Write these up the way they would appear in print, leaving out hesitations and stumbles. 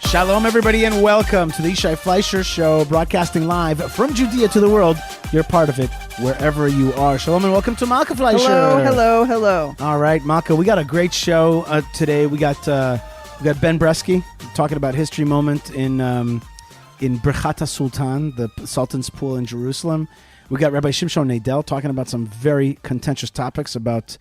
Shalom, everybody, and welcome to the Yishai Fleisher Show, broadcasting live from Judea to the world. You're part of it wherever you are. Shalom, and welcome to Malka Fleisher. Hello. All right, Malka, we got a great show today. We got Ben Bresky talking about history moment in Birchat Sultan, the Sultan's Pool in Jerusalem. We got Rabbi Shimshon Nadel talking about some very contentious topics about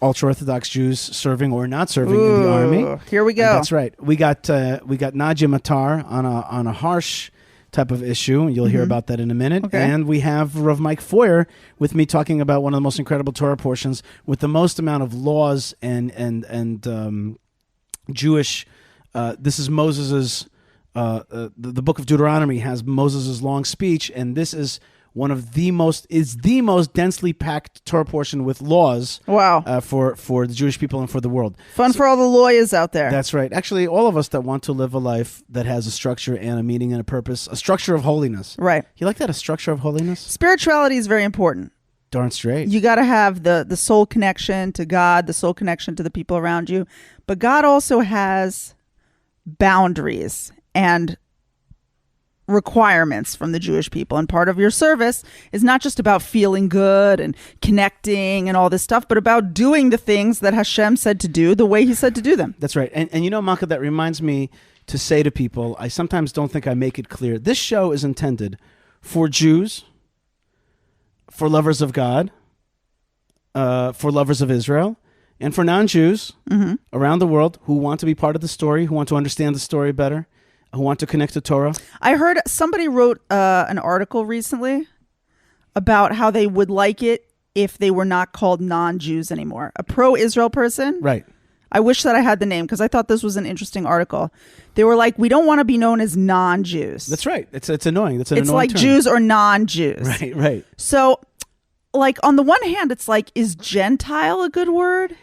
ultra-Orthodox Jews serving or not serving in the army. Here we go. And that's right. We got Nadia Matar on a harsh type of issue. You'll hear about that in a minute. Okay. And we have Rav Mike Foyer with me talking about one of the most incredible Torah portions with the most amount of laws and Jewish. This is Moses's. The book of Deuteronomy has Moses's long speech, and this is one of the most densely packed Torah portion with laws. Wow. For the Jewish people and for the world. Fun for all the lawyers out there. That's right. Actually, all of us that want to live a life that has a structure and a meaning and a purpose, a structure of holiness. Right. You like that, a structure of holiness? Spirituality is very important. Darn straight. You got to have the soul connection to God, the soul connection to the people around you. But God also has boundaries and requirements from the Jewish people, and part of your service is not just about feeling good and connecting and all this stuff, but about doing the things that Hashem said to do the way he said to do them. That's right. And you know, Malka, that reminds me to say to people, I sometimes don't think I make it clear, this show is intended for Jews, for lovers of God, for lovers of Israel, and for non-Jews around the world who want to be part of the story, who want to understand the story better, who want to connect to Torah. I heard somebody wrote an article recently about how they would like it if they were not called non-Jews anymore. A pro-Israel person. Right. I wish that I had the name because I thought this was an interesting article. They were like, we don't want to be known as non-Jews. It's right. It's annoying. It's like annoying term. Jews or non-Jews. Right. So, like, on the one hand, it's like, is Gentile a good word?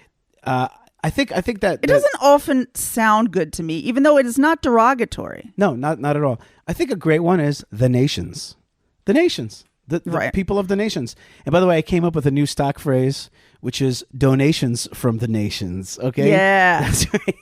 I think that it doesn't often sound good to me, even though it is not derogatory. No, not at all. I think a great one is the nations. The nations. The right. People of the nations. And by the way, I came up with a new stock phrase, which is donations from the nations. Okay? Yeah. That's right.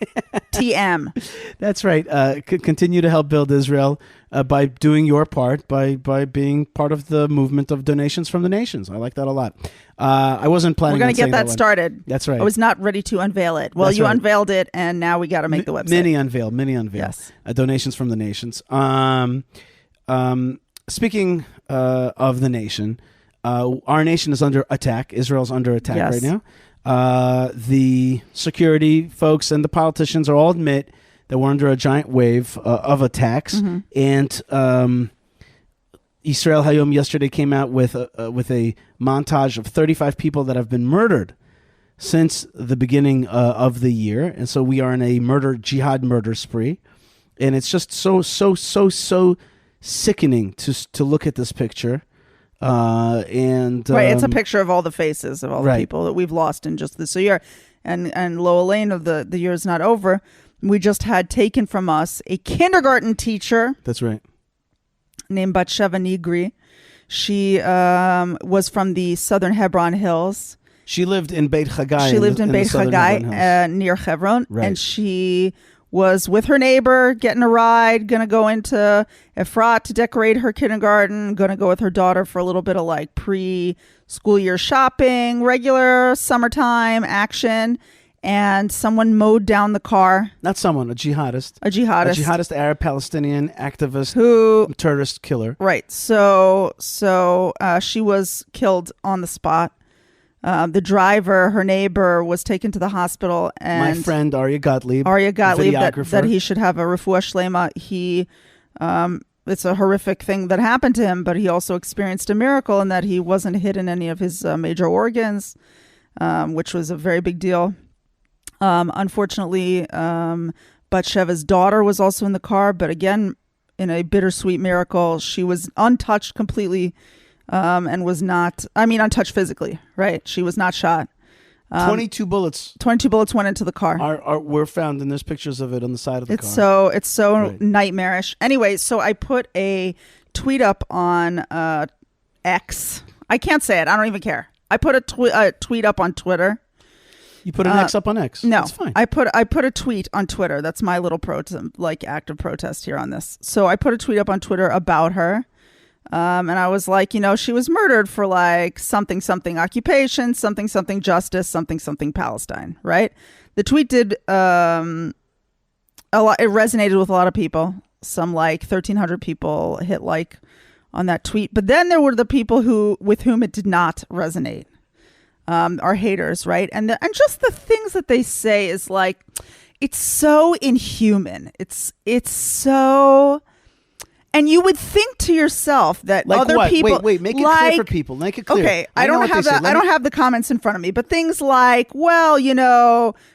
TM. That's right. Continue to help build Israel by doing your part, by being part of the movement of donations from the nations. I like that a lot. I wasn't planning on saying that. We're going to get that started. That's right. I was not ready to unveil it. Well, you unveiled it, and now we got to make the website. Mini unveil. Yes. Donations from the nations. Speaking of the nation, our nation is under attack. Israel's under attack right now. The security folks and the politicians all admit that we're under a giant wave of attacks. And Israel Hayom yesterday came out with a montage of 35 people that have been murdered since the beginning of the year. And so we are in a jihad murder spree. And it's just so sickening to look at this picture. Right, it's a picture of all the faces of all the people that we've lost in just this year. And Lo Elaine of the year is not over. We just had taken from us a kindergarten teacher. That's right. Named Batsheva Nigri. She was from the southern Hebron Hills. She lived in Beit Chagai. She lived in Beit Chagai near Hebron. Right. And she was with her neighbor, getting a ride, going to go into Efrat to decorate her kindergarten, going to go with her daughter for a little bit of like pre-school year shopping, regular summertime action. And someone mowed down the car. Not someone, a jihadist. A jihadist Arab-Palestinian activist, terrorist killer. Right. So she was killed on the spot. The driver, her neighbor, was taken to the hospital. And my friend Arya Gottlieb, that he should have a refuah shlema. It's a horrific thing that happened to him, but he also experienced a miracle in that he wasn't hit in any of his major organs, which was a very big deal. Unfortunately, Batsheva's daughter was also in the car, but again, in a bittersweet miracle, she was untouched completely, and was not, untouched physically, right? She was not shot. 22 bullets. 22 bullets went into the car. Were found, and there's pictures of it on the side of the car. It's so nightmarish. Anyway, so I put a tweet up on X. I can't say it. I don't even care. I put a tweet up on Twitter. You put an X up on X. No, that's fine. I put a tweet on Twitter. That's my little active protest here on this. So I put a tweet up on Twitter about her. And I was like, she was murdered for like something occupation, something justice, something Palestine, right? The tweet did a lot. It resonated with a lot of people. Some like 1,300 people hit like on that tweet. But then there were the people with whom it did not resonate, are haters, right? And just the things that they say is like, it's so inhuman. It's so. And you would think to yourself that like other what? people Wait, make it clear for people. Make it clear. Okay, I don't have the comments in front of me, but things like, well,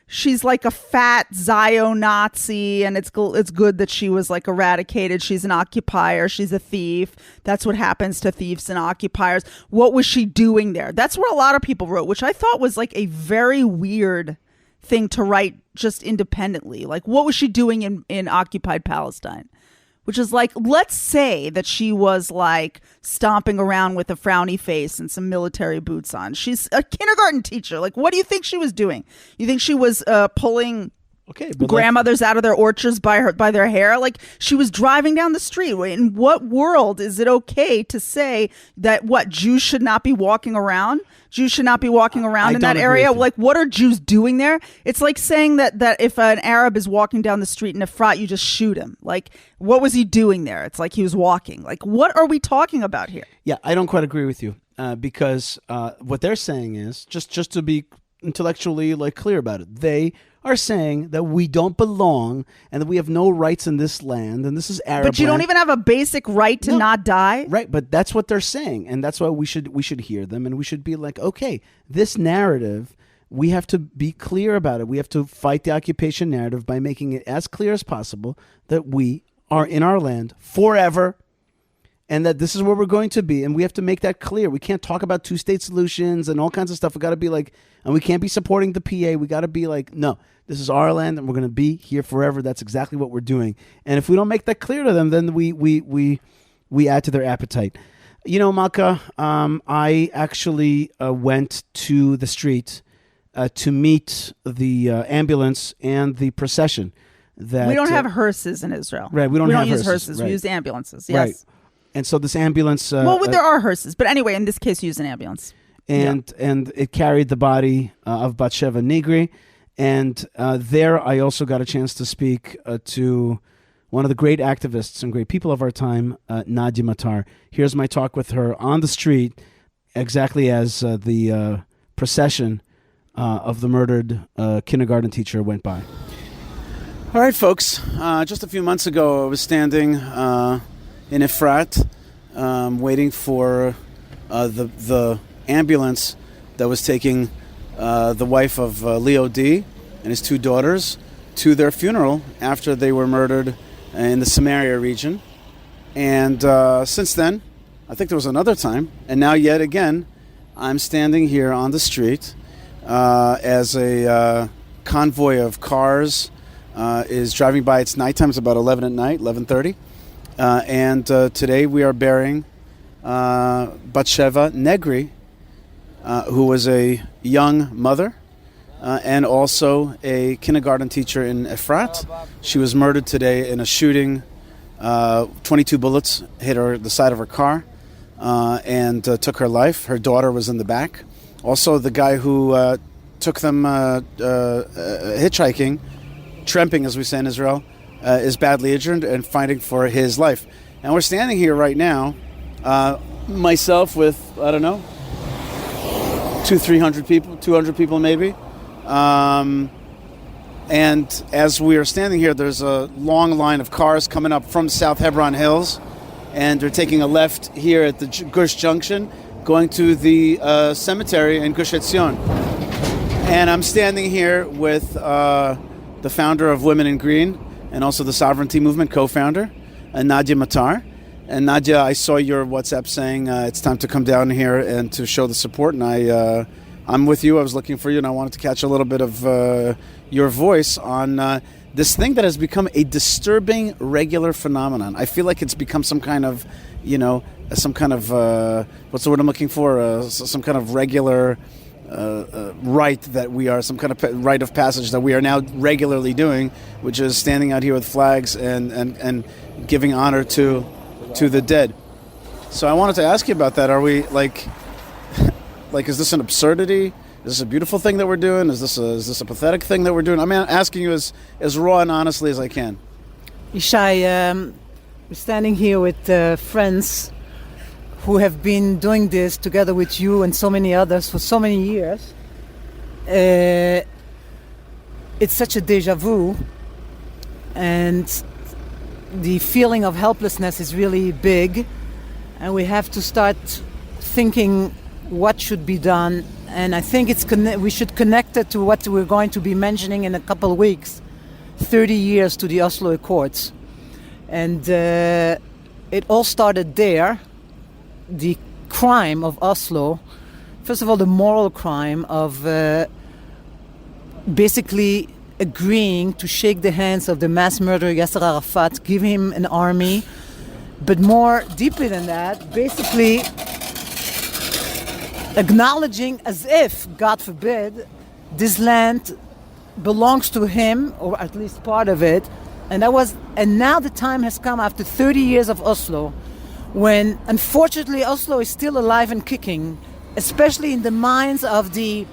she's like a fat Zio-Nazi, and it's good that she was like eradicated. She's an occupier. She's a thief. That's what happens to thieves and occupiers. What was she doing there? That's what a lot of people wrote, which I thought was like a very weird thing to write just independently. Like, what was she doing in occupied Palestine? Which is like, let's say that she was like stomping around with a frowny face and some military boots on. She's a kindergarten teacher. Like, what do you think she was doing? You think she was pulling grandmothers out of their orchards by their hair? Like, she was driving down the street. In what world is it okay to say that Jews should not be walking around? Jews should not be walking around in that area. Like, what are Jews doing there? It's like saying that if an Arab is walking down the street in Efrat, you just shoot him. Like, what was he doing there? It's like he was walking. Like, what are we talking about here? Yeah, I don't quite agree with you because what they're saying is, just to be intellectually like clear about it, they are saying that we don't belong and that we have no rights in this land, and this is Arab But you land. don't even have a basic right to not die? Right, but that's what they're saying, and that's why we should hear them, and we should be like, okay, this narrative, we have to be clear about it. We have to fight the occupation narrative by making it as clear as possible that we are in our land forever, and that this is where we're going to be, and we have to make that clear. We can't talk about two-state solutions and all kinds of stuff. We got to be like, and we can't be supporting the PA. We got to be like, no, this is our land, and we're going to be here forever. That's exactly what we're doing. And if we don't make that clear to them, then we add to their appetite. Malka, I actually went to the street to meet the ambulance and the procession. That we don't have hearses in Israel. Right, we don't use hearses. Right. We use ambulances. Yes. Right. And so this ambulance... there are hearses. But anyway, in this case, use an ambulance. And it carried the body of Batsheva Nigri. And there I also got a chance to speak to one of the great activists and great people of our time, Nadia Matar. Here's my talk with her on the street, exactly as the procession of the murdered kindergarten teacher went by. All right, folks. Just a few months ago, I was standing in Efrat, waiting for the ambulance that was taking the wife of Leo D. and his two daughters to their funeral after they were murdered in the Samaria region. And since then, I think there was another time, and now yet again, I'm standing here on the street as a convoy of cars is driving by. It's nighttime. It's about 11 at night, 11:30. And today we are burying Batsheva Negri, who was a young mother and also a kindergarten teacher in Efrat. She was murdered today in a shooting. 22 bullets hit her the side of her car and took her life. Her daughter was in the back. Also, the guy who took them hitchhiking, tramping as we say in Israel, is badly injured and fighting for his life. And we're standing here right now, myself with, I don't know, 200 people maybe. And as we are standing here, there's a long line of cars coming up from South Hebron Hills, and they're taking a left here at the Gush Junction, going to the cemetery in Gush Etzion. And I'm standing here with the founder of Women in Green and also the Sovereignty Movement co-founder, Nadia Matar. And Nadia, I saw your WhatsApp saying it's time to come down here and to show the support, and I'm with you. I was looking for you, and I wanted to catch a little bit of your voice on this thing that has become a disturbing regular phenomenon. I feel like it's become some kind of, what's the word I'm looking for? Some kind of regular rite that we are, some kind of rite of passage that we are now regularly doing, which is standing out here with flags and giving honor to the dead. So I wanted to ask you about that. Are we like is this an absurdity? Is this a beautiful thing that we're doing? Is this a pathetic thing that we're doing? I'm asking you as raw and honestly as I can. Yishai, we're standing here with friends who have been doing this together with you and so many others for so many years. It's such a deja vu, and the feeling of helplessness is really big, and we have to start thinking what should be done. And I think we should connect it to what we're going to be mentioning in a couple of weeks, 30 years to the Oslo Accords. And it all started there, the crime of Oslo. First of all, the moral crime of basically agreeing to shake the hands of the mass murderer Yasser Arafat, give him an army, but more deeply than that, basically acknowledging as if, God forbid, this land belongs to him, or at least part of it. And now the time has come after 30 years of Oslo, when unfortunately Oslo is still alive and kicking, especially in the minds of the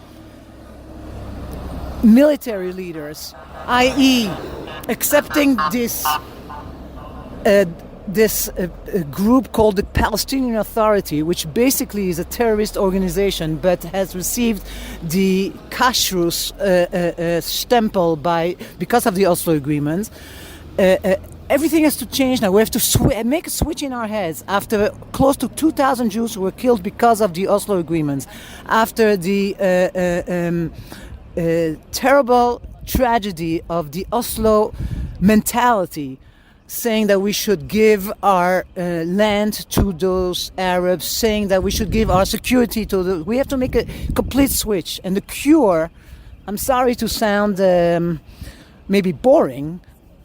military leaders, i.e. accepting this group called the Palestinian Authority, which basically is a terrorist organization but has received the kashrus stempel because of the Oslo agreements. Everything has to change now. We have to make a switch in our heads after close to 2,000 Jews who were killed because of the Oslo agreements, after the terrible tragedy of the Oslo mentality, saying that we should give our land to those Arabs, saying that we should give our security to the... We have to make a complete switch. And the cure, I'm sorry to sound maybe boring,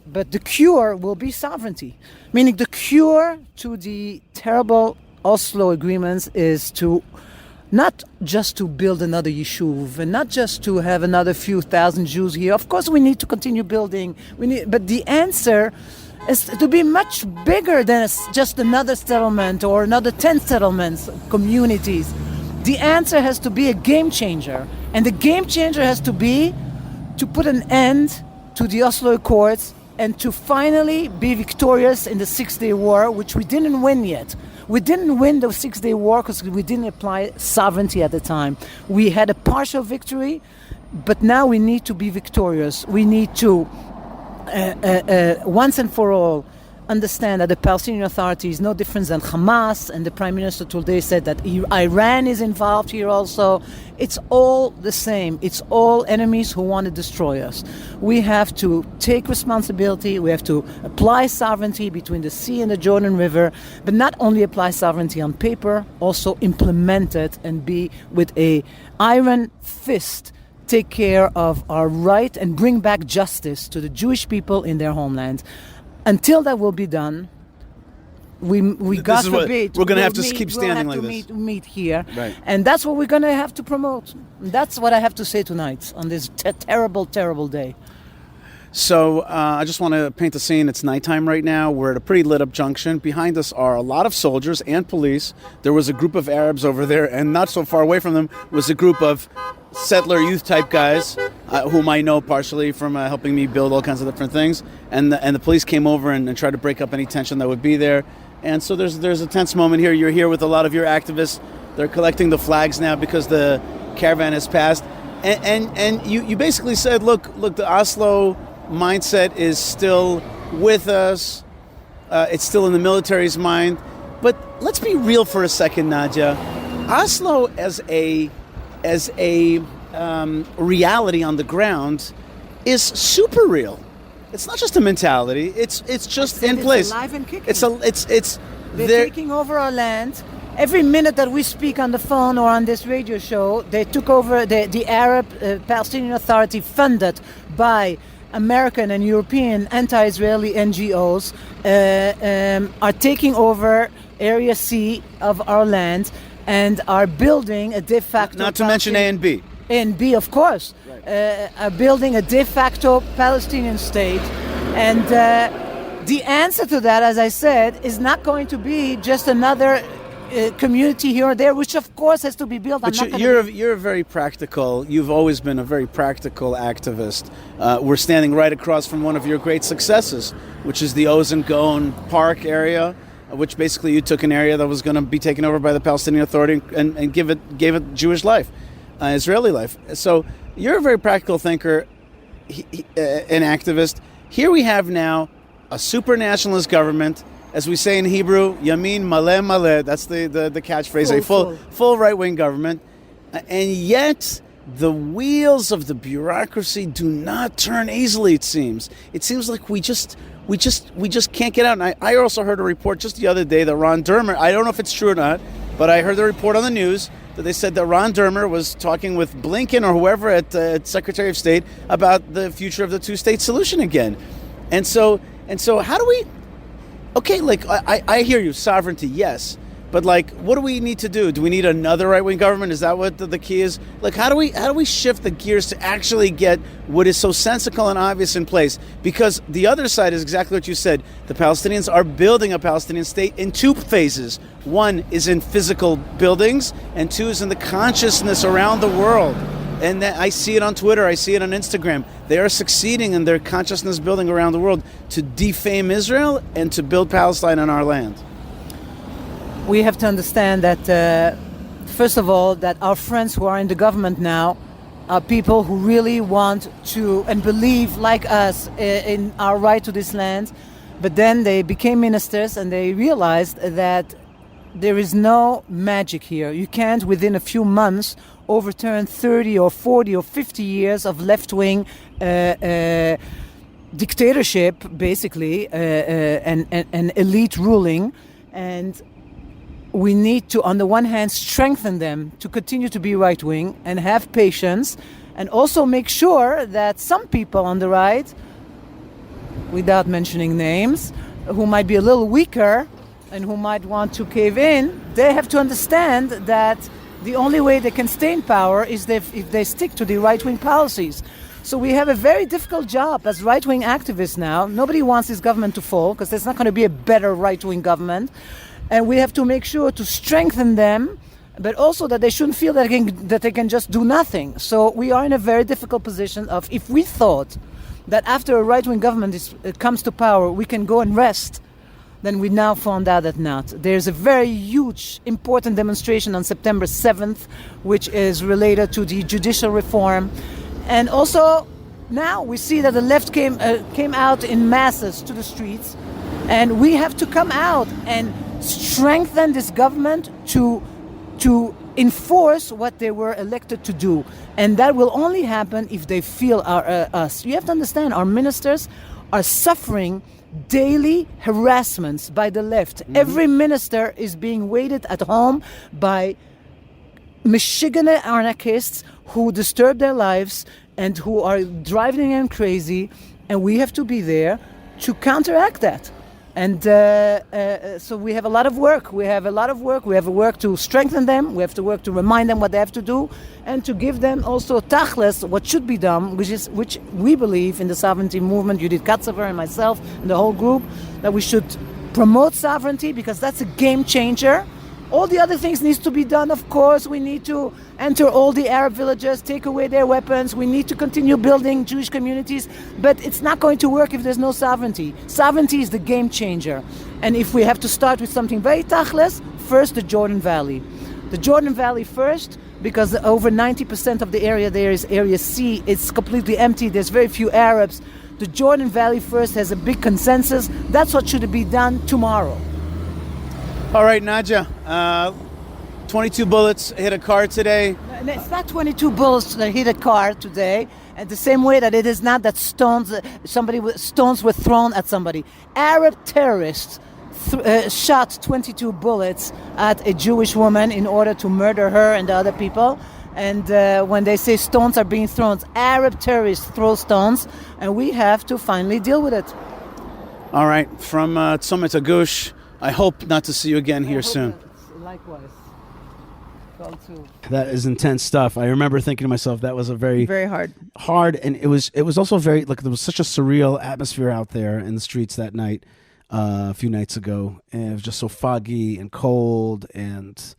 but the cure will be sovereignty. Meaning the cure to the terrible Oslo agreements is to not just to build another yishuv and not just to have another few thousand Jews here. Of course we need to continue building. But the answer is to be much bigger than just another settlement or another 10 settlements, communities. The answer has to be a game changer. And the game changer has to be to put an end to the Oslo Accords and to finally be victorious in the Six-Day War, which we didn't win yet. We didn't win the Six-Day War because we didn't apply sovereignty at the time. We had a partial victory, but now we need to be victorious. We need to once and for all understand that the Palestinian Authority is no different than Hamas, and the Prime Minister today said that Iran is involved here also. It's all the same. It's all enemies who want to destroy us. We have to take responsibility. We have to apply sovereignty between the sea and the Jordan River, but not only apply sovereignty on paper, also implement it and be with a iron fist take care of our right and bring back justice to the Jewish people in their homeland. Until that will be done, we God forbid, we're going to have to keep standing like this. Meet here, right? And that's what we're going to have to promote. That's what I have to say tonight on this terrible, terrible day. So I just want to paint the scene. It's nighttime right now. We're at a pretty lit up junction. Behind us are a lot of soldiers and police. There was a group of Arabs over there, and not so far away from them was a group of settler youth type guys whom I know partially from helping me build all kinds of different things. And the police came over and tried to break up any tension that would be there. And so there's a tense moment here. You're here with a lot of your activists. They're collecting the flags now because the caravan has passed. And you basically said, look, the Oslo mindset is still with us. It's still in the military's mind. But let's be real for a second, Nadia. Oslo as a reality on the ground is super real. It's not just a mentality. It's just in place. It's alive and kicking. They're taking over our land. Every minute that we speak on the phone or on this radio show, they took over the Arab Palestinian Authority, funded by American and European anti-Israeli NGOs, are taking over Area C of our land. and are building a de facto... Not to mention A and B. A and B, of course. Right. Are building a de facto Palestinian state. And the answer to that, as I said, is not going to be just another community here or there, which of course has to be built. But you're very practical. You've always been a very practical activist. We're standing right across from one of your great successes, which is the Ozen-Goen Park area, which basically you took an area that was going to be taken over by the Palestinian Authority and gave it Jewish life, Israeli life. So you're a very practical thinker, an activist. Here we have now a supranationalist government. As we say in Hebrew, Yamin Maleh Maleh, that's the catchphrase, full right-wing government. And yet, the wheels of the bureaucracy do not turn easily, it seems. It seems like we just can't get out. And I also heard a report just the other day that Ron Dermer, I don't know if it's true or not, but I heard the report on the news that they said that Ron Dermer was talking with Blinken or whoever at Secretary of State about the future of the two-state solution again. And so how do we... Okay, like, I hear you, sovereignty, yes. But, like, what do we need to do? Do we need another right-wing government? Is that what the key is? Like, how do we shift the gears to actually get what is so sensical and obvious in place? Because the other side is exactly what you said. The Palestinians are building a Palestinian state in two phases. One is in physical buildings, and two is in the consciousness around the world. And I see it on Twitter, I see it on Instagram. They are succeeding in their consciousness building around the world to defame Israel and to build Palestine on our land. We have to understand that, first of all, that our friends who are in the government now are people who really want to and believe, like us, in our right to this land. But then they became ministers and they realized that there is no magic here. You can't, within a few months, overturn 30 or 40 or 50 years of left-wing dictatorship, basically, and elite ruling. And we need to, on the one hand, strengthen them to continue to be right-wing and have patience, and also make sure that some people on the right, without mentioning names, who might be a little weaker and who might want to cave in, they have to understand that the only way they can stay in power is if they stick to the right-wing policies. So we have a very difficult job as right-wing activists now. Nobody wants this government to fall because there's not going to be a better right-wing government. And we have to make sure to strengthen them, but also that they shouldn't feel that they can just do nothing. So we are in a very difficult position of, if we thought that after a right-wing government comes to power, we can go and rest, then we now found out that not. There's a very huge, important demonstration on September 7th, which is related to the judicial reform. And also, now we see that the left came out in masses to the streets, and we have to come out and strengthen this government to enforce what they were elected to do. And that will only happen if they feel us. You have to understand, our ministers are suffering daily harassments by the left. Mm-hmm. Every minister is being waited at home by Michigan anarchists who disturb their lives and who are driving them crazy, and we have to be there to counteract that. And so we have a lot of work. We have a work to strengthen them. We have to work to remind them what they have to do, and to give them also tachlis, what should be done, which we believe in the sovereignty movement, Judith Katzever and myself and the whole group, that we should promote sovereignty because that's a game changer. All the other things needs to be done, of course. We need to enter all the Arab villages, take away their weapons. We need to continue building Jewish communities. But it's not going to work if there's no sovereignty. Sovereignty is the game changer. And if we have to start with something very tachlis, first the Jordan Valley. The Jordan Valley first, because over 90% of the area there is Area C. It's completely empty. There's very few Arabs. The Jordan Valley first has a big consensus. That's what should be done tomorrow. All right, Nadja, 22 bullets hit a car today. It's not 22 bullets that hit a car today, and the same way that it is not that stones were thrown at somebody. Arab terrorists shot 22 bullets at a Jewish woman in order to murder her and the other people. And when they say stones are being thrown, Arab terrorists throw stones, and we have to finally deal with it. All right, from Tzomet Agush, I hope not to see you again here soon. Likewise. difficult too. That is intense stuff. I remember thinking to myself, that was a very hard, and it was also very, like, there was such a surreal atmosphere out there in the streets that night, a few nights ago, and it was just so foggy and cold, and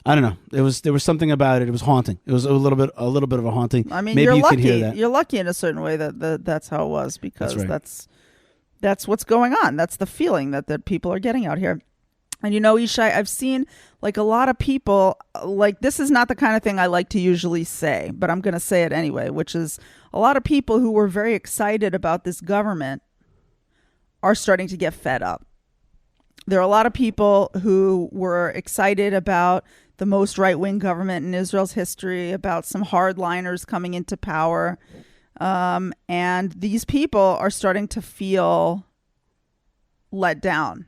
I don't know. There was something about it. It was haunting. It was a little bit of a haunting. I mean, maybe you're you lucky. could hear that. You're lucky in a certain way that's how it was, because That's right. that's what's going on. That's the feeling that people are getting out here. And Yishai, I've seen like a lot of people, like, this is not the kind of thing I like to usually say, but I'm going to say it anyway, which is a lot of people who were very excited about this government are starting to get fed up. There are a lot of people who were excited about the most right-wing government in Israel's history, about some hardliners coming into power. And these people are starting to feel let down.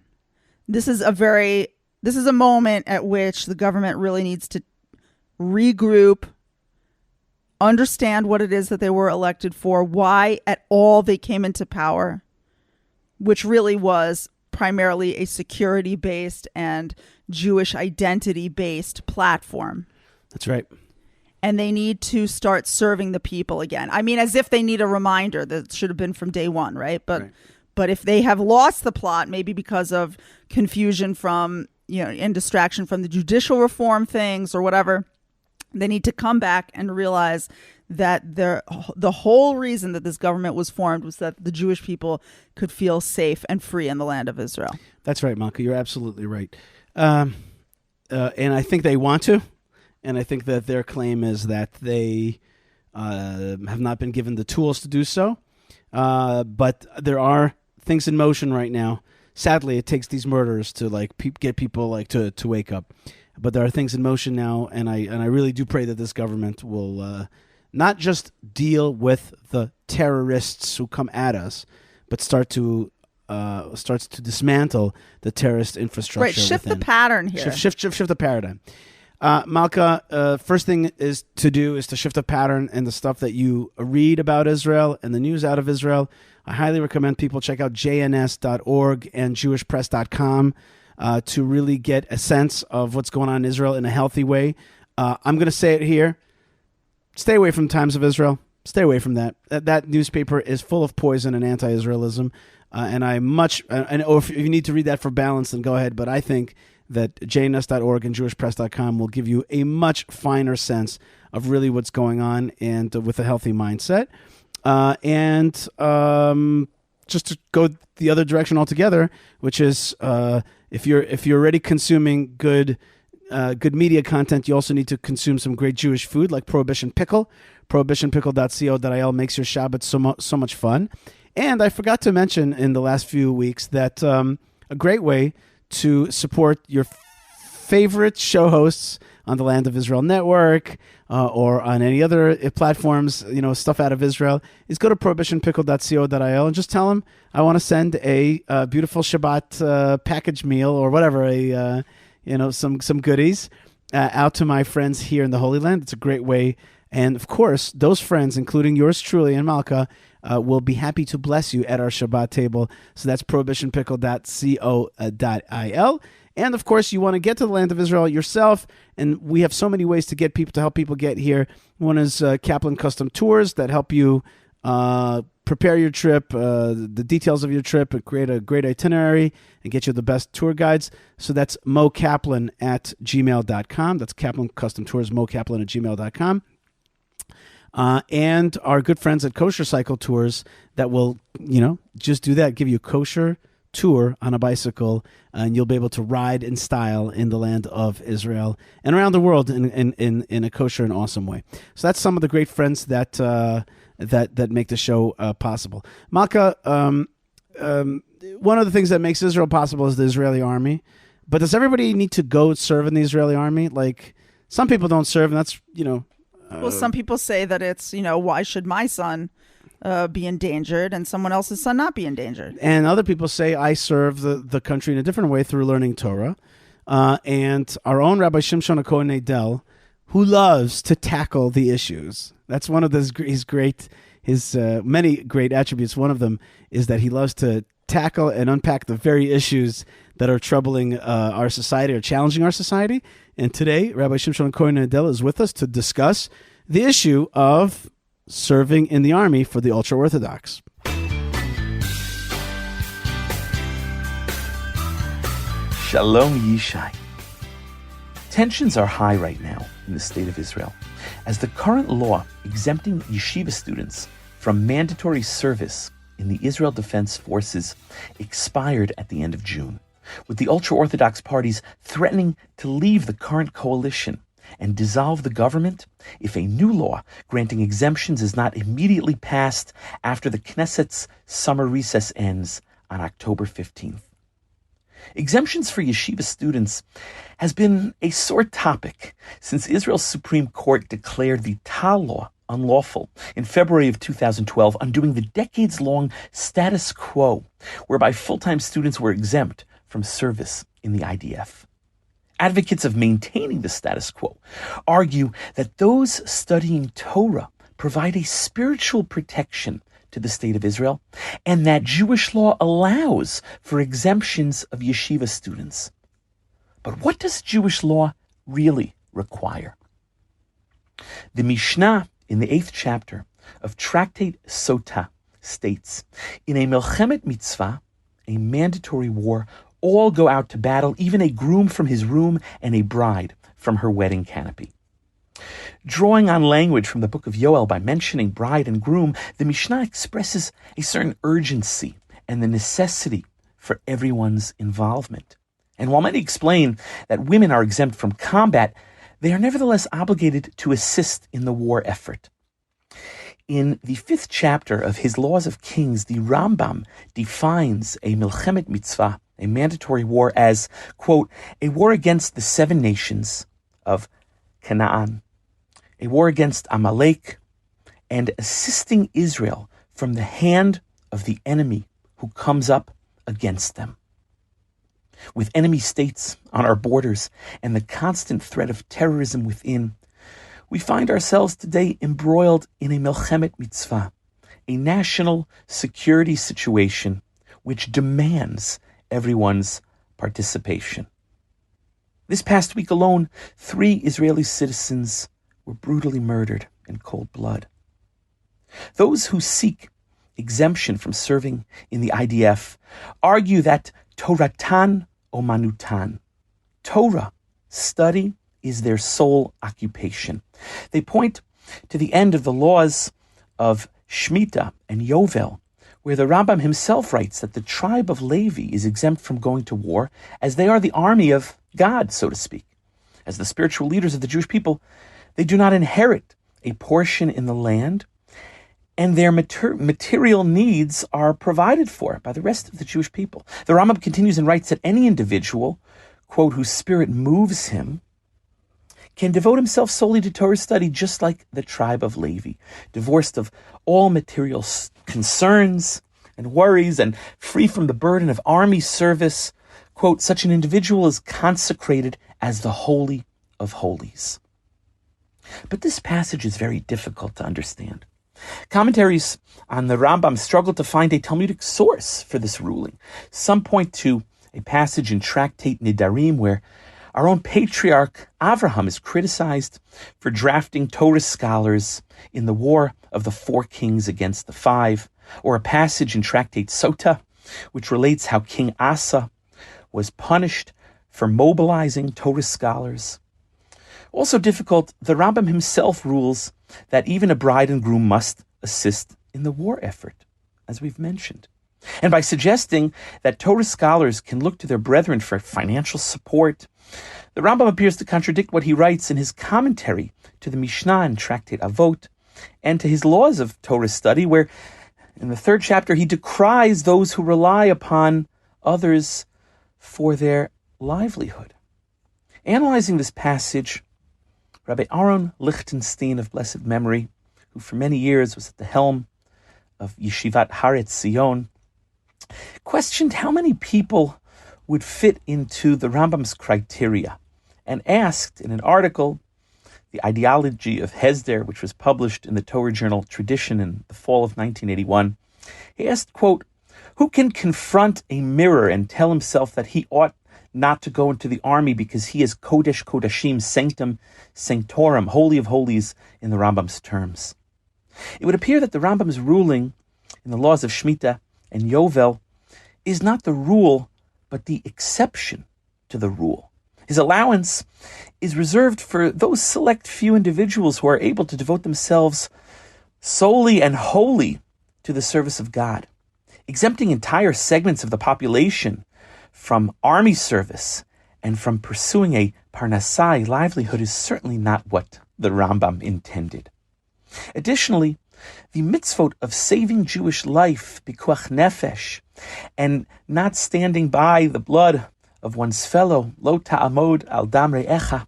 This is a moment at which the government really needs to regroup, understand what it is that they were elected for, why at all they came into power, which really was primarily a security-based and Jewish identity-based platform. That's right. And they need to start serving the people again. I mean, as if they need a reminder that should have been from day one, right? But if they have lost the plot, maybe because of confusion from, and distraction from the judicial reform things or whatever, they need to come back and realize that the whole reason that this government was formed was that the Jewish people could feel safe and free in the land of Israel. That's right, Malka. You're absolutely right. And I think they want to. And I think that their claim is that they have not been given the tools to do so. But there are things in motion right now. Sadly, it takes these murders to get people to wake up. But there are things in motion now, and I really do pray that this government will not just deal with the terrorists who come at us, but starts to dismantle the terrorist infrastructure. Right, shift within. the pattern here. Shift the paradigm. Malka, first thing is to shift the pattern and the stuff that you read about Israel and the news out of Israel. I highly recommend people check out jns.org and jewishpress.com to really get a sense of what's going on in Israel in a healthy way. I'm going to say it here. Stay away from Times of Israel. Stay away from that. That newspaper is full of poison and anti-Israelism. And if you need to read that for balance, then go ahead. But I think that jns.org and jewishpress.com will give you a much finer sense of really what's going on, and with a healthy mindset. Just to go the other direction altogether, which is if you're already consuming good media content, you also need to consume some great Jewish food like Prohibition Pickle. Prohibitionpickle.co.il makes your Shabbat so much fun. And I forgot to mention in the last few weeks that a great way to support your favorite show hosts on the Land of Israel Network or on any other platforms, stuff out of Israel, is go to prohibitionpickle.co.il and just tell them I want to send a beautiful Shabbat package meal or whatever, some goodies out to my friends here in the Holy Land. It's a great way. And of course, those friends, including yours truly and Malka, will be happy to bless you at our Shabbat table. So that's prohibitionpickle.co.il. And of course, you want to get to the Land of Israel yourself. And we have so many ways to help people get here. One is Kaplan Custom Tours that help you prepare your trip, the details of your trip, and create a great itinerary and get you the best tour guides. So that's mokaplan@gmail.com. That's Kaplan Custom Tours, mokaplan@gmail.com. And our good friends at Kosher Cycle Tours that will, just do that, give you a kosher tour on a bicycle, and you'll be able to ride in style in the land of Israel and around the world in a kosher and awesome way. So that's some of the great friends that make the show possible. Malka, one of the things that makes Israel possible is the Israeli army. But does everybody need to go serve in the Israeli army? Like, some people don't serve, and that's, well, some people say that it's, why should my son be endangered and someone else's son not be endangered? And other people say I serve the country in a different way through learning Torah. And our own Rabbi Shimshon HaKohen Adel, who loves to tackle the issues. That's one of his many great attributes. One of them is that he loves to tackle and unpack the very issues that are troubling our society or challenging our society. And today, Rabbi Shimshon Cohen Adela is with us to discuss the issue of serving in the army for the ultra-Orthodox. Shalom Yishai. Tensions are high right now in the state of Israel, as the current law exempting yeshiva students from mandatory service in the Israel Defense Forces expired at the end of June, with the ultra-Orthodox parties threatening to leave the current coalition and dissolve the government if a new law granting exemptions is not immediately passed after the Knesset's summer recess ends on October 15th. Exemptions for yeshiva students has been a sore topic since Israel's Supreme Court declared the Tal law unlawful in February of 2012, undoing the decades-long status quo whereby full-time students were exempt from service in the IDF. Advocates of maintaining the status quo argue that those studying Torah provide a spiritual protection to the state of Israel, and that Jewish law allows for exemptions of yeshiva students. But what does Jewish law really require? The Mishnah in the 8th chapter of Tractate Sota states, in a Melchemet Mitzvah, a mandatory war, all go out to battle, even a groom from his room and a bride from her wedding canopy. Drawing on language from the book of Yoel by mentioning bride and groom, the Mishnah expresses a certain urgency and the necessity for everyone's involvement. And while many explain that women are exempt from combat, they are nevertheless obligated to assist in the war effort. In the 5th chapter of his Laws of Kings, the Rambam defines a Milchemet Mitzvah, a mandatory war, as, quote, a war against the 7 nations of Canaan, a war against Amalek, and assisting Israel from the hand of the enemy who comes up against them. With enemy states on our borders and the constant threat of terrorism within, we find ourselves today embroiled in a Melchemet Mitzvah, a national security situation which demands everyone's participation. This past week alone, 3 Israeli citizens were brutally murdered in cold blood. Those who seek exemption from serving in the IDF argue that Toratan Omanutan, Torah, study, is their sole occupation. They point to the end of the laws of Shemitah and Yovel, where the Rambam himself writes that the tribe of Levi is exempt from going to war, as they are the army of God, so to speak. As the spiritual leaders of the Jewish people, they do not inherit a portion in the land, and their material needs are provided for by the rest of the Jewish people. The Rambam continues and writes that any individual, quote, whose spirit moves him, can devote himself solely to Torah study, just like the tribe of Levi, divorced of all material concerns and worries and free from the burden of army service. Quote, such an individual is consecrated as the Holy of Holies. But this passage is very difficult to understand. Commentaries on the Rambam struggle to find a Talmudic source for this ruling. Some point to a passage in Tractate Nidarim where our own patriarch Avraham is criticized for drafting Torah scholars in the War of the 4 Kings against the 5, or a passage in Tractate Sota which relates how King Asa was punished for mobilizing Torah scholars. Also difficult, the Rambam himself rules that even a bride and groom must assist in the war effort, as we've mentioned. And by suggesting that Torah scholars can look to their brethren for financial support, the Rambam appears to contradict what he writes in his commentary to the Mishnah and Tractate Avot, and to his laws of Torah study, where in the 3rd chapter he decries those who rely upon others for their livelihood. Analyzing this passage, Rabbi Aaron Lichtenstein of blessed memory, who for many years was at the helm of Yeshivat Haretz Zion, questioned how many people would fit into the Rambam's criteria, and asked in an article, The Ideology of Hesder, which was published in the Torah journal Tradition in the fall of 1981, he asked, quote, Who can confront a mirror and tell himself that he ought not to go into the army because he is Kodesh Kodashim, Sanctum Sanctorum, Holy of Holies in the Rambam's terms? It would appear that the Rambam's ruling in the laws of Shemitah and Yovel is not the rule, but the exception to the rule. His allowance is reserved for those select few individuals who are able to devote themselves solely and wholly to the service of God. Exempting entire segments of the population from army service and from pursuing a parnassai livelihood is certainly not what the Rambam intended. Additionally, the mitzvot of saving Jewish life, pikuach nefesh, and not standing by the blood of one's fellow, lo ta'amod al dam re'echa,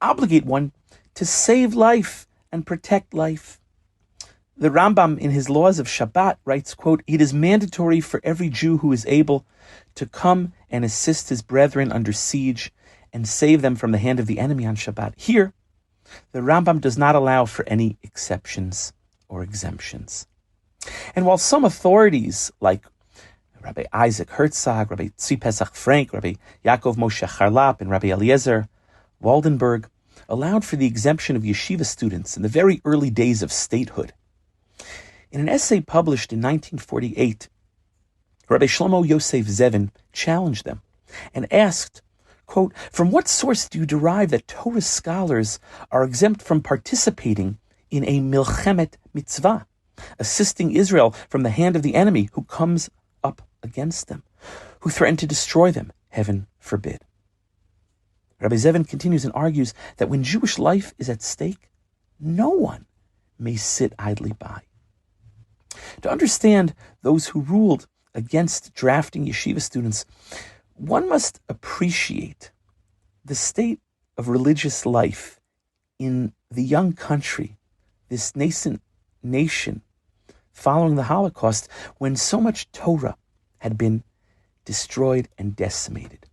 obligate one to save life and protect life. The Rambam, in his laws of Shabbat, writes, quote, "It is mandatory for every Jew who is able to come and assist his brethren under siege and save them from the hand of the enemy on Shabbat." Here, the Rambam does not allow for any exceptions or exemptions. And while some authorities, like Rabbi Isaac Herzog, Rabbi Tzvi Pesach Frank, Rabbi Yaakov Moshe Charlap, and Rabbi Eliezer Waldenberg allowed for the exemption of yeshiva students in the very early days of statehood, in an essay published in 1948, Rabbi Shlomo Yosef Zevin challenged them and asked, quote, "From what source do you derive that Torah scholars are exempt from participating in a milchemet mitzvah, assisting Israel from the hand of the enemy who comes up against them, who threaten to destroy them, heaven forbid?" Rabbi Zevin continues and argues that when Jewish life is at stake, no one may sit idly by. To understand those who ruled against drafting yeshiva students, one must appreciate the state of religious life in the young country, this nascent nation, following the Holocaust, when so much Torah had been destroyed and decimated.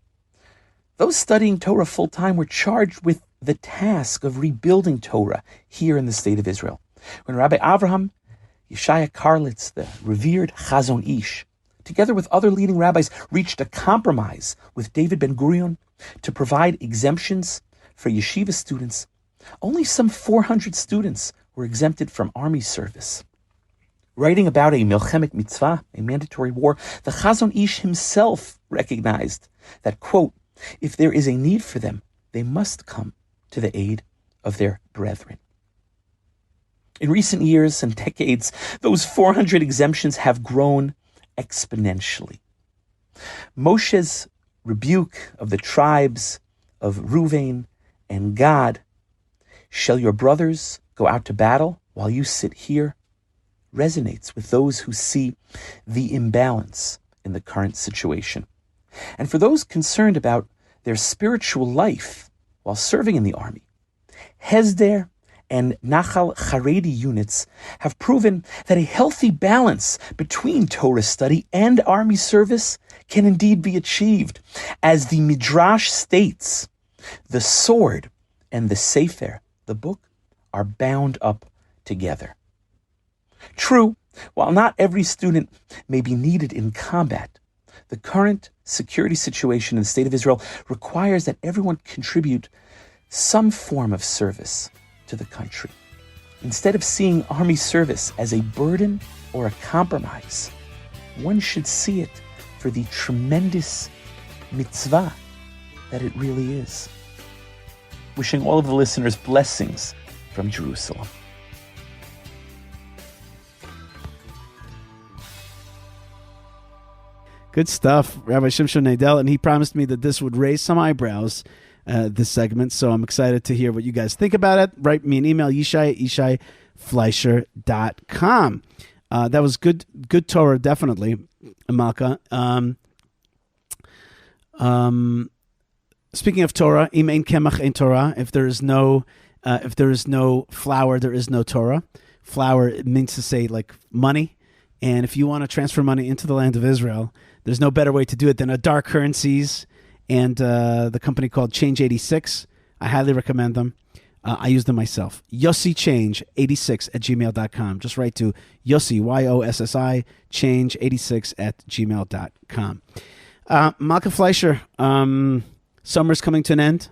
Those studying Torah full-time were charged with the task of rebuilding Torah here in the state of Israel. When Rabbi Avraham Yeshaya Karlitz, the revered Chazon Ish, together with other leading rabbis, reached a compromise with David Ben-Gurion to provide exemptions for yeshiva students, only some 400 students were exempted from army service. Writing about a milchemet mitzvah, a mandatory war, the Chazon Ish himself recognized that, quote, "If there is a need for them, they must come to the aid of their brethren." In recent years and decades, those 400 exemptions have grown exponentially. Moshe's rebuke of the tribes of Ruvain and Gad, "Shall your brothers go out to battle while you sit here?" resonates with those who see the imbalance in the current situation. And for those concerned about their spiritual life while serving in the army, Hesder and Nachal Haredi units have proven that a healthy balance between Torah study and army service can indeed be achieved. As the Midrash states, the sword and the Sefer, the book, are bound up together. True, while not every student may be needed in combat, the current security situation in the state of Israel requires that everyone contribute some form of service to the country. Instead of seeing army service as a burden or a compromise, one should see it for the tremendous mitzvah that it really is. Wishing all of the listeners blessings from Jerusalem. Good stuff, Rabbi Shimshon Nadel, and he promised me that this would raise some eyebrows, this segment, so I'm excited to hear what you guys think about it. Write me an email, Yishai at yishaifleisher.com. That was good Torah, definitely, Malka. Speaking of Torah, im ein kemach ein Torah. If there is no flour, there is no Torah. Flour means to say like money, and if you want to transfer money into the land of Israel, there's no better way to do it than a dark currencies and the company called Change 86. I highly recommend them. I use them myself. yossichange86@gmail.com. Just write to Yossi, YOSSI, change86@gmail.com. Malka Fleisher, summer's coming to an end.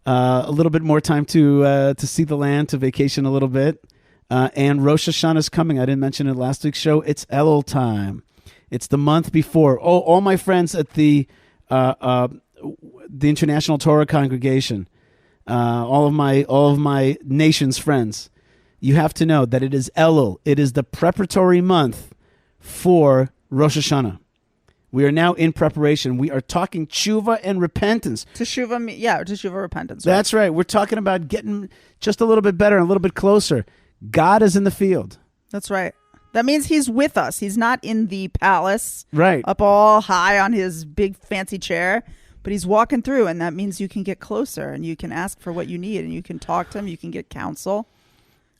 A little bit more time to see the land, to vacation a little bit. And Rosh Hashanah is coming. I didn't mention it last week's show. It's Elul time. It's the month before. Oh, all my friends at the International Torah Congregation, all of my nation's friends, you have to know that it is Elul. It is the preparatory month for Rosh Hashanah. We are now in preparation. We are talking tshuva and repentance. Teshuva repentance. Right? That's right. We're talking about getting just a little bit better and a little bit closer. God is in the field. That's right. That means he's with us. He's not in the palace, right, up all high on his big fancy chair, but he's walking through, and that means you can get closer and you can ask for what you need and you can talk to him. You can get counsel.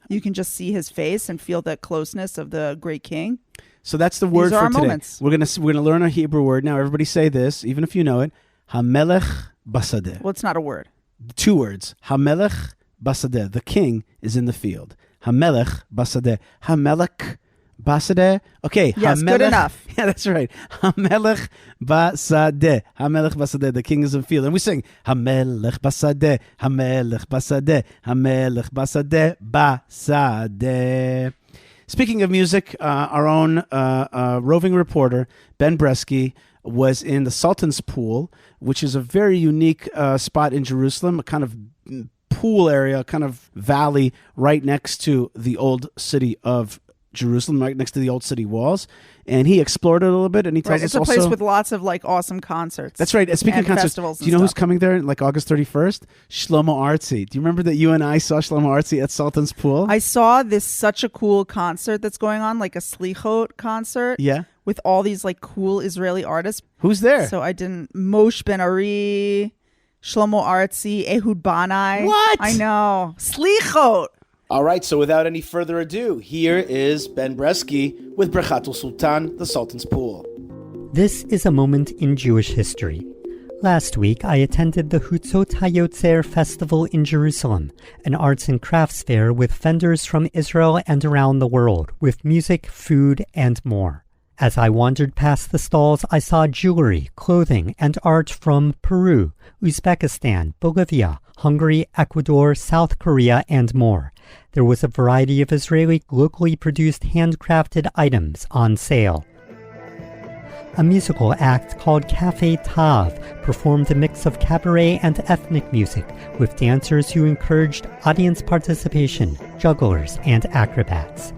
You can just see his face and feel the closeness of the great king. So that's the word for today. Moments. We're gonna learn a Hebrew word now. Everybody say this, even if you know it. Hamelech basadeh. Well, it's not a word. 2 words. Hamelech basadeh. The king is in the field. Hamelech basadeh. Hamelech basadeh. Okay. Yes, Hamelech, good enough. Yeah, that's right. Hamelech basadeh. Hamelech basadeh. The king is in the field. And we sing Hamelech basadeh. Hamelech basadeh. Hamelech basadeh. Basadeh. Speaking of music, our own roving reporter, Ben Bresky, was in the Sultan's Pool, which is a very unique spot in Jerusalem, a kind of pool area, kind of valley right next to the old city of Jerusalem, right next to the old city walls. And he explored it a little bit, and he tells us it's a also... place with lots of awesome concerts. That's right. Speaking of concerts, do you know who's coming there August 31st? Shlomo Artzi. Do you remember that you and I saw Shlomo Artzi at Sultan's Pool? I saw such a cool concert that's going on, like a Slichot concert. Yeah. With all these cool Israeli artists. Who's there? So I didn't... Moshe Ben Ari, Shlomo Artzi, Ehud Banai. What? I know. Slichot. All right, so without any further ado, here is Ben Bresky with Brechatul Sultan, the Sultan's Pool. This is a moment in Jewish history. Last week, I attended the Hutzot HaYotzer Festival in Jerusalem, an arts and crafts fair with vendors from Israel and around the world, with music, food, and more. As I wandered past the stalls, I saw jewelry, clothing, and art from Peru, Uzbekistan, Bolivia, Hungary, Ecuador, South Korea, and more. There was a variety of Israeli locally produced handcrafted items on sale. A musical act called Cafe Tav performed a mix of cabaret and ethnic music with dancers who encouraged audience participation, jugglers, and acrobats.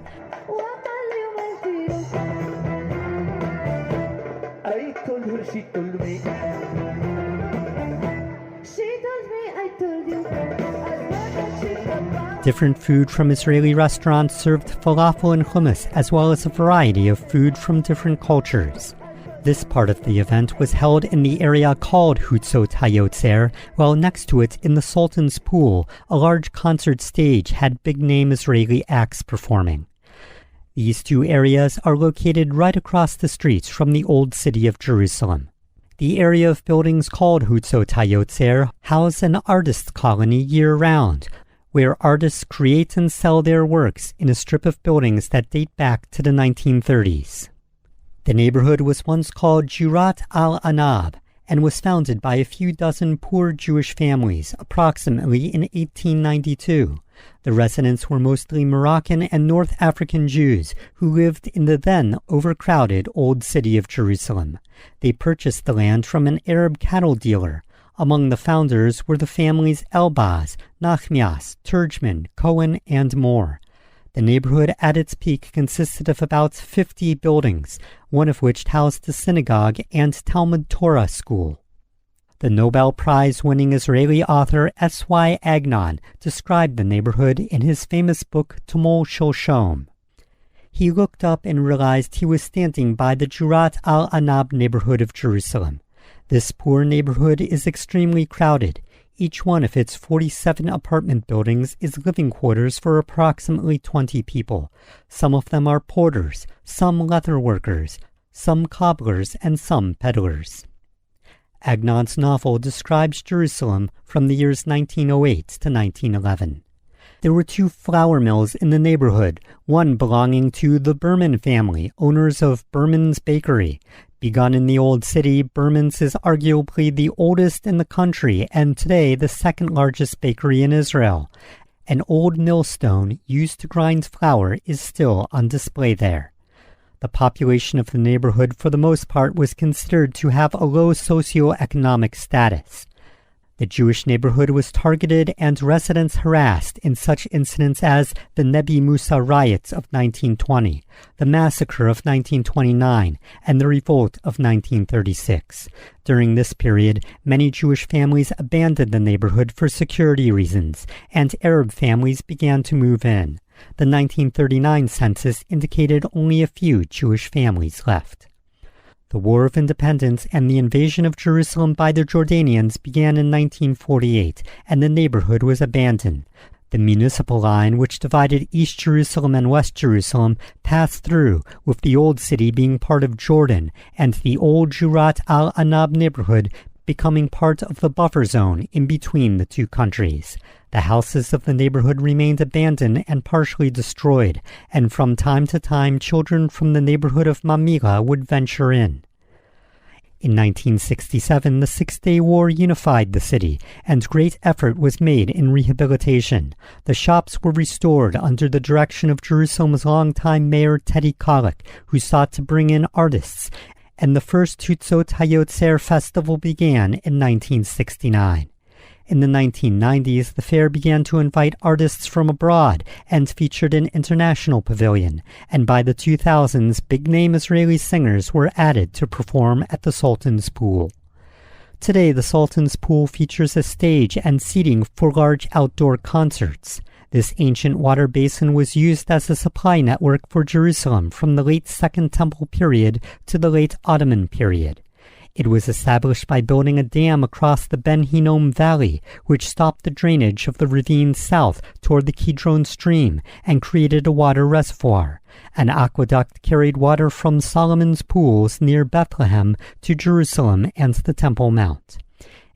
Different food from Israeli restaurants served falafel and hummus, as well as a variety of food from different cultures. This part of the event was held in the area called Hutzot HaYotzer, while next to it in the Sultan's Pool, a large concert stage had big-name Israeli acts performing. These two areas are located right across the streets from the old city of Jerusalem. The area of buildings called Hutzot HaYotzer house an artist colony year-round, where artists create and sell their works in a strip of buildings that date back to the 1930s. The neighborhood was once called Jurat al-Anab and was founded by a few dozen poor Jewish families approximately in 1892. The residents were mostly Moroccan and North African Jews who lived in the then overcrowded old city of Jerusalem. They purchased the land from an Arab cattle dealer. Among the founders were the families Elbaz, Nachmias, Turgeman, Cohen, and more. The neighborhood at its peak consisted of about 50 buildings, one of which housed the synagogue and Talmud Torah school. The Nobel Prize-winning Israeli author S.Y. Agnon described the neighborhood in his famous book Tumol Shosholm. He looked up and realized he was standing by the Jurat al-Anab neighborhood of Jerusalem. This poor neighborhood is extremely crowded. Each one of its 47 apartment buildings is living quarters for approximately 20 people. Some of them are porters, some leather workers, some cobblers, and some peddlers. Agnon's novel describes Jerusalem from the years 1908 to 1911. There were 2 flour mills in the neighborhood, one belonging to the Berman family, owners of Berman's Bakery. Begun in the Old City, Berman's is arguably the oldest in the country and today the second largest bakery in Israel. An old millstone used to grind flour is still on display there. The population of the neighborhood for the most part was considered to have a low socioeconomic status. The Jewish neighborhood was targeted and residents harassed in such incidents as the Nebi Musa riots of 1920, the massacre of 1929, and the revolt of 1936. During this period, many Jewish families abandoned the neighborhood for security reasons, and Arab families began to move in. The 1939 census indicated only a few Jewish families left. The War of Independence and the invasion of Jerusalem by the Jordanians began in 1948, and the neighborhood was abandoned. The municipal line, which divided East Jerusalem and West Jerusalem, passed through, with the Old City being part of Jordan, and the old Jurat al-Anab neighborhood becoming part of the buffer zone in between the two countries. The houses of the neighborhood remained abandoned and partially destroyed, and from time to time children from the neighborhood of Mamila would venture in. In 1967, the Six-Day War unified the city, and great effort was made in rehabilitation. The shops were restored under the direction of Jerusalem's longtime mayor Teddy Kollek, who sought to bring in artists, and the first Tutzot HaYotzer festival began in 1969. In the 1990s, the fair began to invite artists from abroad and featured an international pavilion, and by the 2000s, big-name Israeli singers were added to perform at the Sultan's Pool. Today, the Sultan's Pool features a stage and seating for large outdoor concerts. This ancient water basin was used as a supply network for Jerusalem from the late Second Temple period to the late Ottoman period. It was established by building a dam across the Ben Hinnom Valley, which stopped the drainage of the ravine south toward the Kidron stream and created a water reservoir. An aqueduct carried water from Solomon's pools near Bethlehem to Jerusalem and the Temple Mount.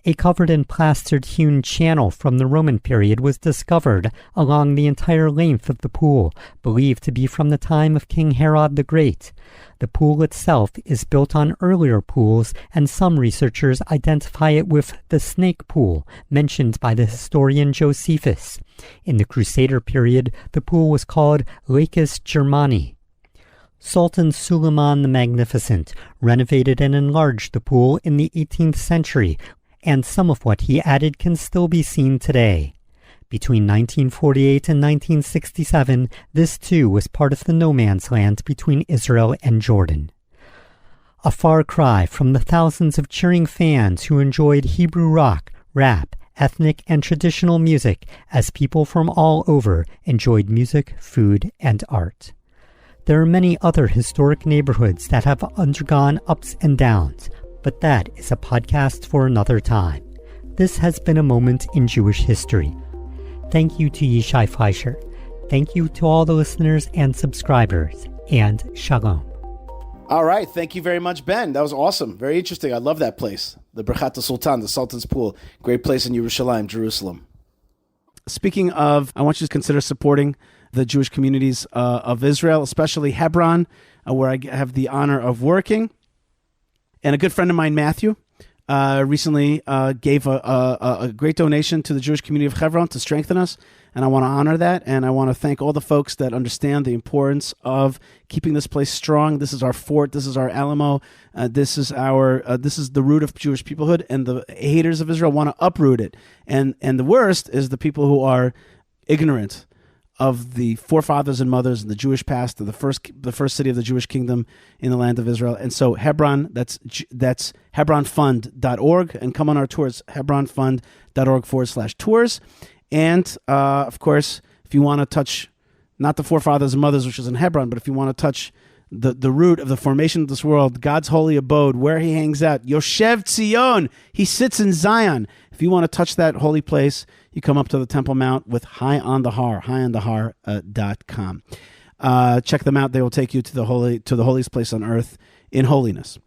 A covered and plastered hewn channel from the Roman period was discovered along the entire length of the pool, believed to be from the time of King Herod the Great. The pool itself is built on earlier pools, and some researchers identify it with the Snake Pool, mentioned by the historian Josephus. In the Crusader period, the pool was called Lacus Germani. Sultan Suleiman the Magnificent renovated and enlarged the pool in the 18th century, and some of what he added can still be seen today. Between 1948 and 1967, this too was part of the no man's land between Israel and Jordan. A far cry from the thousands of cheering fans who enjoyed Hebrew rock, rap, ethnic and traditional music as people from all over enjoyed music, food, and art. There are many other historic neighborhoods that have undergone ups and downs, but that is a podcast for another time. This has been a moment in Jewish history. Thank you to Yishai Fleisher. Thank you to all the listeners and subscribers, and shalom. All right. Thank you very much, Ben. That was awesome. Very interesting. I love that place. The Birchat Sultan, the Sultan's Pool. Great place in Yerushalayim, Jerusalem. Speaking of, I want you to consider supporting the Jewish communities of Israel, especially Hebron, where I have the honor of working. And a good friend of mine, Matthew, recently gave a great donation to the Jewish community of Hebron to strengthen us, and I want to honor that, and I want to thank all the folks that understand the importance of keeping this place strong. This is our fort. This is our Alamo. This is the root of Jewish peoplehood, and the haters of Israel want to uproot it. And the worst is the people who are ignorant of the forefathers and mothers and the Jewish past of the first city of the Jewish kingdom in the land of Israel. And so Hebron, that's hebronfund.org, and come on our tours, hebronfund.org/tours. And of course, if you want to touch not the forefathers and mothers, which is in Hebron, but if you want to touch the root of the formation of this world, God's holy abode, where he hangs out, Yoshev Tzion, he sits in Zion. If you want to touch that holy place, you come up to the Temple Mount with High on the Har.com. Check them out. They will take you to the holiest place on earth in holiness.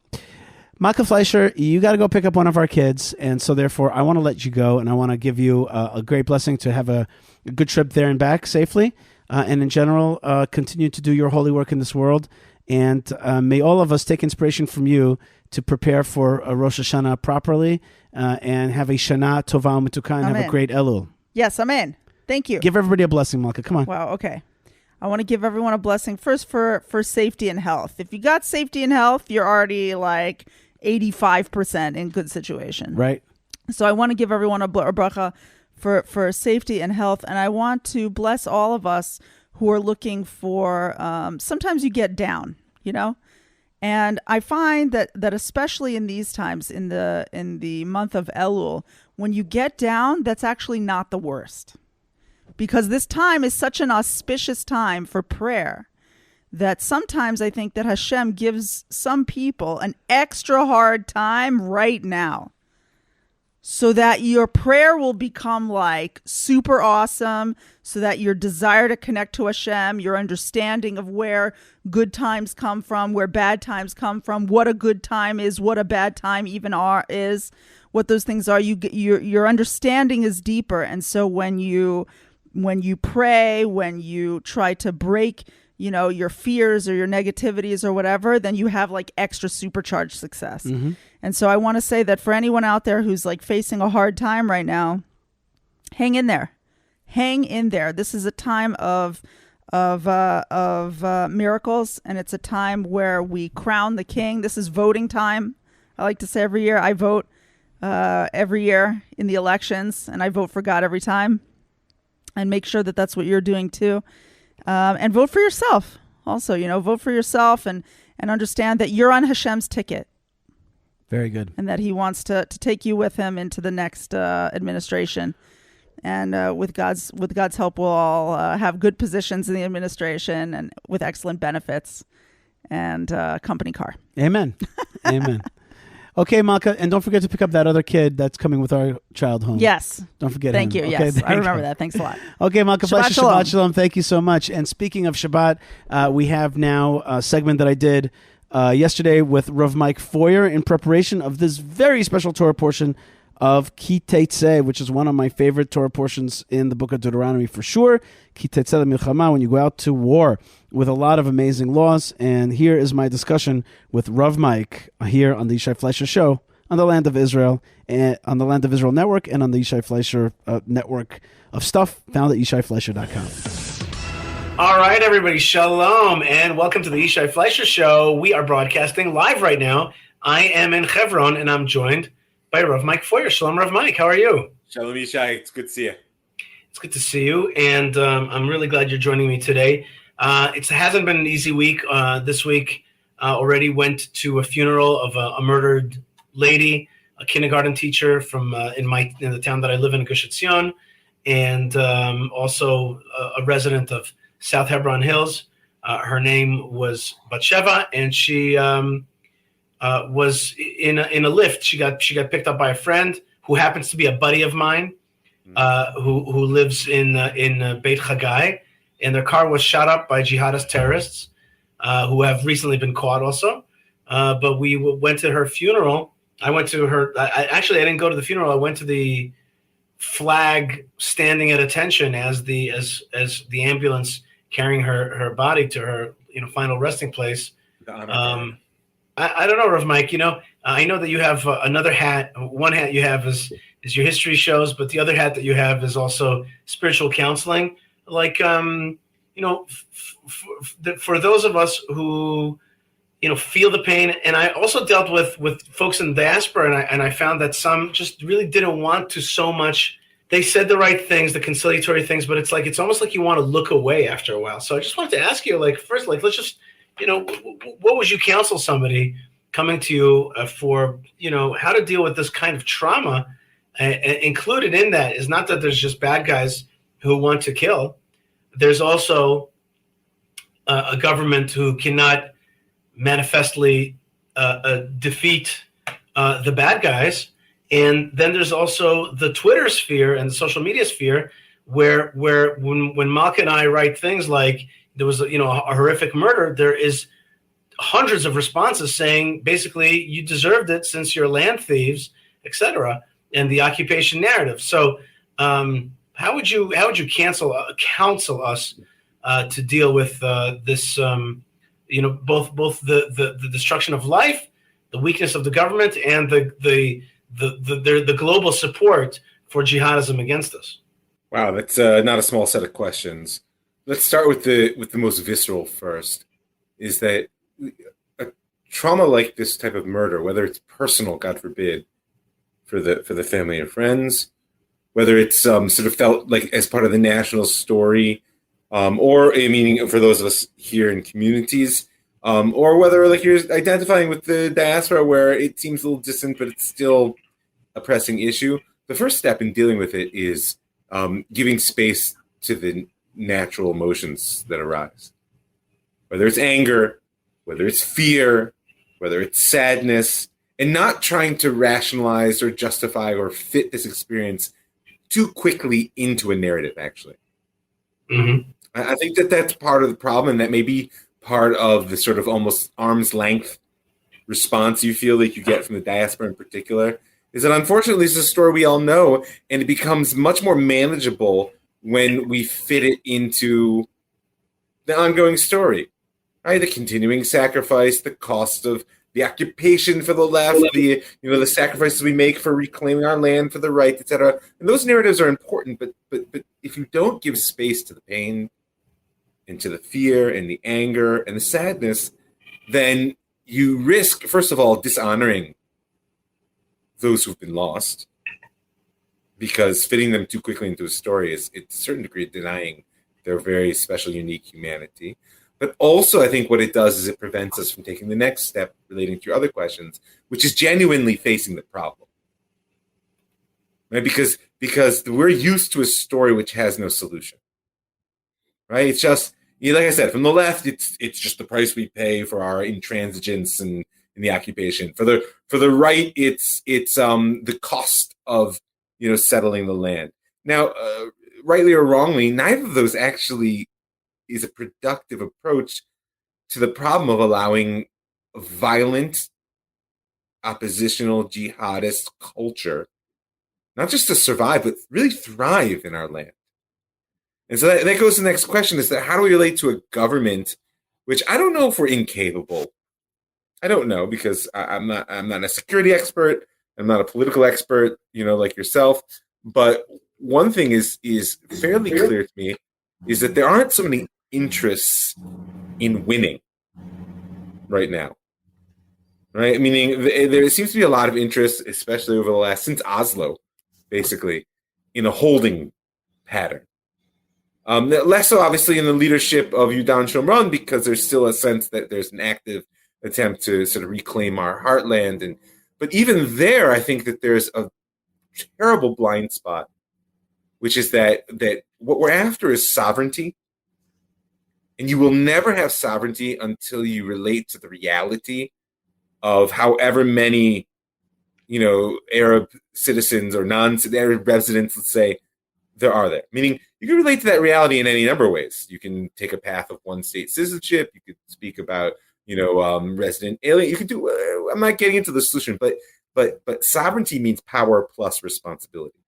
Malka Fleisher, you got to go pick up one of our kids, and so therefore I want to let you go, and I want to give you a great blessing to have a good trip there and back safely, and in general, continue to do your holy work in this world, and may all of us take inspiration from you to prepare for a Rosh Hashanah properly, and have a Shana Tova U'Metuka, and have a great Elul. Yes, I'm in. Thank you. Give everybody a blessing, Malka. Come on. Wow, okay. I want to give everyone a blessing first for safety and health. If you got safety and health, you're already like 85% in good situation. Right. So I want to give everyone a bracha for safety and health. And I want to bless all of us who are looking for, sometimes you get down, and I find that especially in these times, in the month of Elul, when you get down, that's actually not the worst. Because this time is such an auspicious time for prayer that sometimes I think that Hashem gives some people an extra hard time right now so that your prayer will become like super awesome, so that your desire to connect to Hashem, your understanding of where good times come from, where bad times come from, what a good time is, what a bad time even is, what those things are, your understanding is deeper. And so when you pray, when you try to break, your fears or your negativities or whatever, then you have like extra supercharged success. Mm-hmm. And so I want to say that for anyone out there who's like facing a hard time right now, hang in there. Hang in there. This is a time of miracles, and it's a time where we crown the king. This is voting time. I like to say every year I vote every year in the elections, and I vote for God every time. And make sure that that's what you're doing too. And vote for yourself also, vote for yourself and understand that you're on Hashem's ticket. Very good. And that he wants to take you with him into the next administration. And with God's help, we'll all have good positions in the administration and with excellent benefits and company car. Amen. Amen. Okay, Malka, and don't forget to pick up that other kid that's coming with our child home. Yes. Don't forget Thank him. you. Okay, yes, I remember that. Thanks a lot. Okay, Malka Fleisher, Shalom. Shabbat Shalom. Thank you so much. And speaking of Shabbat, we have now a segment that I did yesterday with Rav Mike Feuer in preparation of this very special Torah portion of Ki Teitzeh, which is one of my favorite Torah portions in the book of Deuteronomy for sure. Ki Teitzeh Milchama, when you go out to war, with a lot of amazing laws. And here is my discussion with Rav Mike here on the Yishai Fleisher Show on the Land of Israel, and on the Land of Israel Network, and on the Yishai Fleisher network of stuff found at YishaiFleisher.com. All right, everybody, shalom, and welcome to the Yishai Fleisher Show. We are broadcasting live right now. I am in Hebron, and I'm joined by Rav Mike Feuer. Shalom, Rav Mike. How are you? Shalom, Yishai. It's good to see you. It's good to see you, and I'm really glad you're joining me today. It hasn't been an easy week. This week already went to a funeral of a murdered lady, a kindergarten teacher from in the town that I live in, Gush Etzion, and also a resident of South Hebron Hills. Her name was Batsheva, and she was in a lift. She got picked up by a friend who happens to be a buddy of mine, who lives in Beit Chagai, and their car was shot up by jihadist terrorists who have recently been caught also. But we went to her funeral. I went to her. I didn't go to the funeral. I went to the flag standing at attention as the ambulance carrying her body to her final resting place. I don't know, Rav Mike. I know that you have another hat. One hat you have is your history shows, but the other hat that you have is also spiritual counseling. Like for those of us who feel the pain, and I also dealt with folks in the diaspora, and I found that some just really didn't want to so much. They said the right things, the conciliatory things, but it's almost like you want to look away after a while. So I just wanted to ask you, first, let's just, what would you counsel somebody coming to you for, how to deal with this kind of trauma? Included in that is not that there's just bad guys who want to kill. There's also a government who cannot manifestly defeat the bad guys. And then there's also the Twitter sphere and the social media sphere where when Malka and I write things like there was a horrific murder, there is hundreds of responses saying basically you deserved it since you're land thieves, etc., and the occupation narrative. So how would you counsel us to deal with this? Both the destruction of life, the weakness of the government, and the global support for jihadism against us. Wow, that's not a small set of questions. Let's start with the most visceral first. Is that a trauma like this type of murder, whether it's personal, God forbid, for the family and friends, whether it's sort of felt like as part of the national story, or a meaning for those of us here in communities, or whether like you're identifying with the diaspora where it seems a little distant, but it's still a pressing issue. The first step in dealing with it is giving space to the natural emotions that arise, whether it's anger, whether it's fear, whether it's sadness, and not trying to rationalize or justify or fit this experience too quickly into a narrative, actually. Mm-hmm. I think that that's part of the problem, and that may be part of the sort of almost arm's length response you feel like you get from the diaspora in particular, is that unfortunately this is a story we all know, and it becomes much more manageable when we fit it into the ongoing story, right? The continuing sacrifice, the cost of the occupation for the left, the sacrifices we make for reclaiming our land for the right, etc. And those narratives are important, but if you don't give space to the pain and to the fear and the anger and the sadness, then you risk, first of all, dishonoring those who've been lost, because fitting them too quickly into a story is, to a certain degree, denying their very special, unique humanity. But also, I think what it does is it prevents us from taking the next step relating to your other questions, which is genuinely facing the problem. Right? Because we're used to a story which has no solution. Right? It's just, like I said, from the left, it's just the price we pay for our intransigence and in the occupation. For the right, it's the cost of settling the land. Now, rightly or wrongly, neither of those actually is a productive approach to the problem of allowing a violent, oppositional, jihadist culture not just to survive, but really thrive in our land. And so that goes to the next question, is that how do we relate to a government, which I don't know if we're incapable. I don't know, because I'm not a security expert. I'm not a political expert, like yourself. But one thing is fairly clear to me, is that there aren't so many interests in winning right now. Right? Meaning there seems to be a lot of interest, especially over the last, since Oslo, basically, in a holding pattern. Less so, obviously, in the leadership of Yudan Shomron, because there's still a sense that there's an active attempt to sort of reclaim our heartland. But even there, I think that there's a terrible blind spot, which is that what we're after is sovereignty. And you will never have sovereignty until you relate to the reality of however many, Arab citizens or non-Arab residents, let's say, there are there. Meaning, you can relate to that reality in any number of ways. You can take a path of one-state citizenship. You could speak about, resident alien. You could do. I'm not getting into the solution, but sovereignty means power plus responsibility.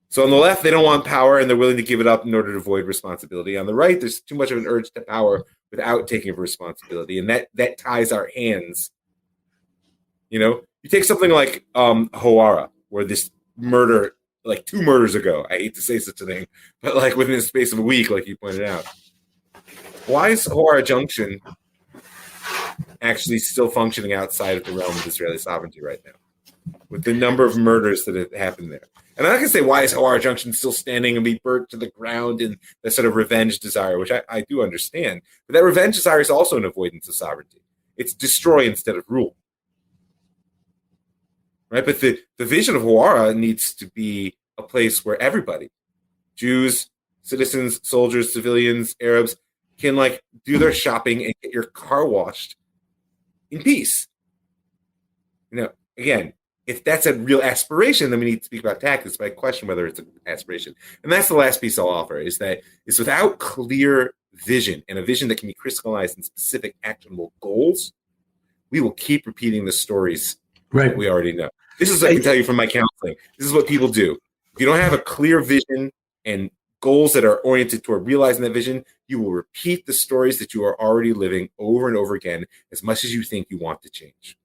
So on the left, they don't want power and they're willing to give it up in order to avoid responsibility. On the right, there's too much of an urge to power without taking of responsibility, and that ties our hands. You take something like Hawara, where this murder, like 2 murders ago, I hate to say such a thing, but like within the space of a week, like you pointed out. Why is Hawara Junction actually still functioning outside of the realm of Israeli sovereignty right now, with the number of murders that have happened there? And I'm not going to say why is Hawara Junction still standing and be burnt to the ground in that sort of revenge desire, which I do understand. But that revenge desire is also an avoidance of sovereignty. It's destroy instead of rule. Right? But the vision of Hawara needs to be a place where everybody, Jews, citizens, soldiers, civilians, Arabs, can do their shopping and get your car washed in peace. Again, if that's a real aspiration, then we need to speak about tactics, but I question whether it's an aspiration. And that's the last piece I'll offer, is without clear vision, and a vision that can be crystallized in specific actionable goals, we will keep repeating the stories that we already know. This is, I can tell you from my counseling, this is what people do. If you don't have a clear vision and goals that are oriented toward realizing that vision, you will repeat the stories that you are already living over and over again as much as you think you want to change.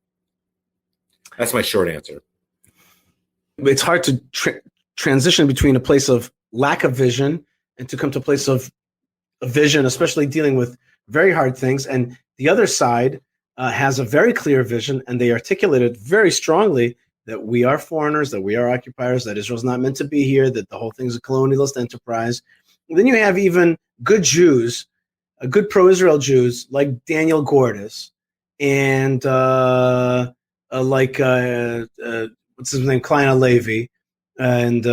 That's my short answer. It's hard to transition between a place of lack of vision and to come to a place of vision, especially dealing with very hard things. And the other side has a very clear vision, and they articulate it very strongly that we are foreigners, that we are occupiers, that Israel's not meant to be here, that the whole thing's a colonialist enterprise. And then you have even good Jews, good pro-Israel Jews like Daniel Gordis and what's his name, Klein Halevi, and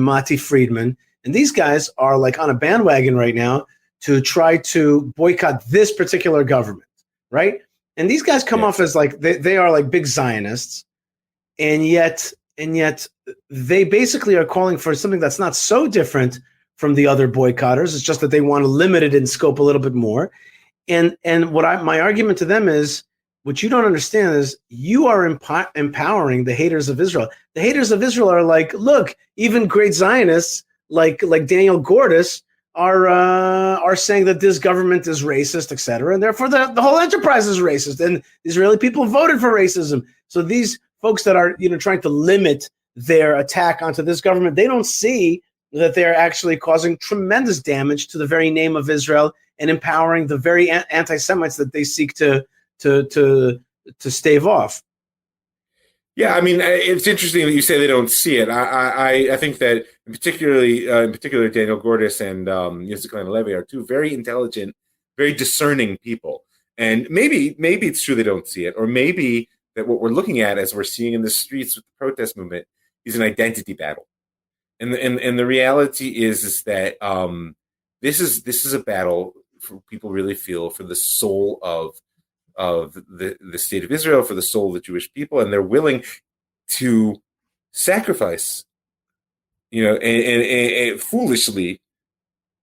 Mati Friedman. And these guys are like on a bandwagon right now to try to boycott this particular government, right? And these guys come off as like they are like big Zionists, and yet they basically are calling for something that's not so different from the other boycotters. It's just that they want to limit it in scope a little bit more. And what my argument to them is, what you don't understand is you are empowering the haters of Israel. The haters of Israel are like, look, even great Zionists like Daniel Gordis are saying that this government is racist, etc., and therefore the whole enterprise is racist, and Israeli people voted for racism. So these folks that are trying to limit their attack onto this government, they don't see that they're actually causing tremendous damage to the very name of Israel and empowering the very anti-Semites that they seek to stave off. Yeah, I mean, it's interesting that you say they don't see it. I think that in particular, Daniel Gordis and Yishai Fleisher are two very intelligent, very discerning people. And maybe it's true they don't see it, or maybe that what we're looking at, as we're seeing in the streets with the protest movement, is an identity battle. And the reality is that this is a battle for people really feel for the soul of the state of Israel, for the soul of the Jewish people, and they're willing to sacrifice, and foolishly,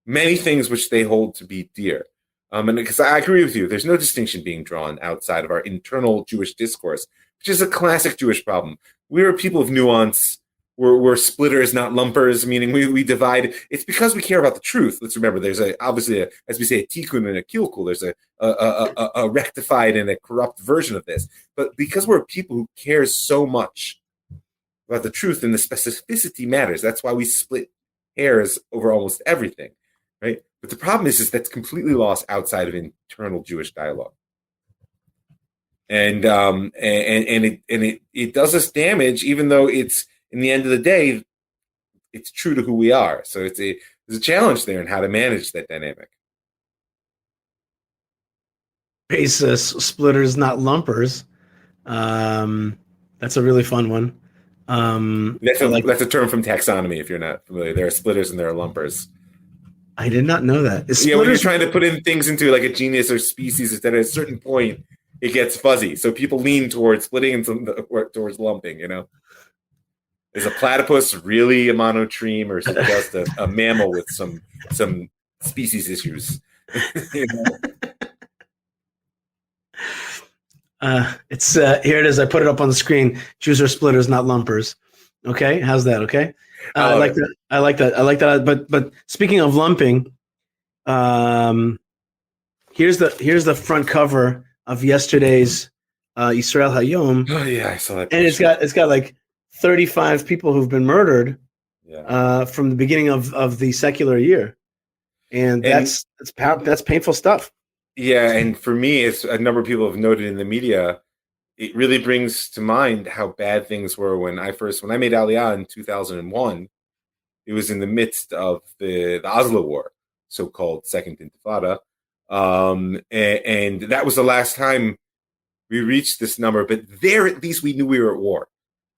many things which they hold to be dear. And because I agree with you, there's no distinction being drawn outside of our internal Jewish discourse, which is a classic Jewish problem. We are people of nuance. We're splitters, not lumpers, meaning we divide. It's because we care about the truth. Let's remember, there's obviously, as we say, a tikkun and a kilkul. There's a rectified and a corrupt version of this. But because we're people who care so much about the truth, and the specificity matters, that's why we split hairs over almost everything, right? But the problem is that's completely lost outside of internal Jewish dialogue. And it does us damage, even though it's, in the end of the day, it's true to who we are. So there's a challenge there in how to manage that dynamic. Racist splitters, not lumpers. That's a really fun one. That's a term from taxonomy, if you're not familiar. There are splitters and there are lumpers. I did not know that. Yeah, when you're trying to put in things into like a genus or species, that at a certain point it gets fuzzy. So people lean towards splitting and towards lumping, Is a platypus really a monotreme, or is it just a mammal with some species issues? It's here it is. I put it up on the screen. Jews are splitters, not lumpers. Okay, how's that? Okay, I like that. I like that. But speaking of lumping, here's the front cover of yesterday's Yisrael Hayom. Oh yeah, I saw that. And it's got like 35 people who've been murdered from the beginning of the secular year, and that's painful stuff. Yeah, and for me, as a number of people have noted in the media, it really brings to mind how bad things were when I made Aliyah in 2001. It was in the midst of the Oslo War, so-called Second Intifada, and that was the last time we reached this number. But there, at least, we knew we were at war.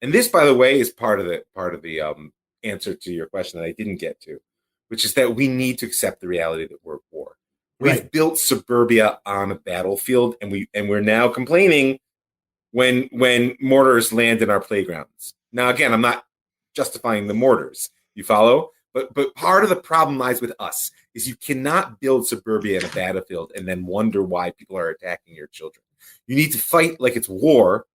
And this, by the way, is part of the answer to your question that I didn't get to, which is that we need to accept the reality that we're at war. We've built suburbia on a battlefield, and we're now complaining when mortars land in our playgrounds. Now, again, I'm not justifying the mortars. You follow? But part of the problem lies with us, is you cannot build suburbia in a battlefield and then wonder why people are attacking your children. You need to fight like it's war.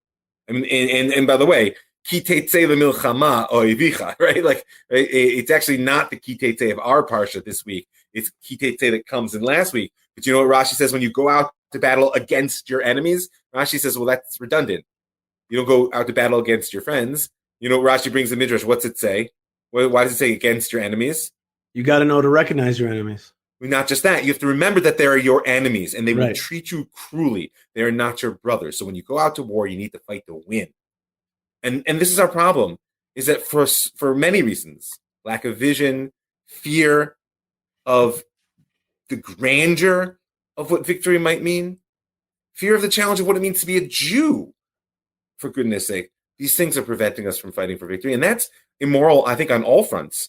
I mean, and by the way, ki tetzei lemilchama oivicha, right? Like, it's actually not the ki tetzei of our parsha this week. It's ki tetzei that comes in last week. But you know what Rashi says when you go out to battle against your enemies? Rashi says, well, that's redundant. You don't go out to battle against your friends. You know, Rashi brings the midrash. What's it say? Why does it say against your enemies? You got to know to recognize your enemies. Not just that, you have to remember that they are your enemies and they will Right. treat you cruelly. They are not your brothers. So when you go out to war, you need to fight to win. And this is our problem, is that for many reasons, lack of vision, fear of the grandeur of what victory might mean, fear of the challenge of what it means to be a Jew, for goodness sake, these things are preventing us from fighting for victory. And that's immoral, I think, on all fronts.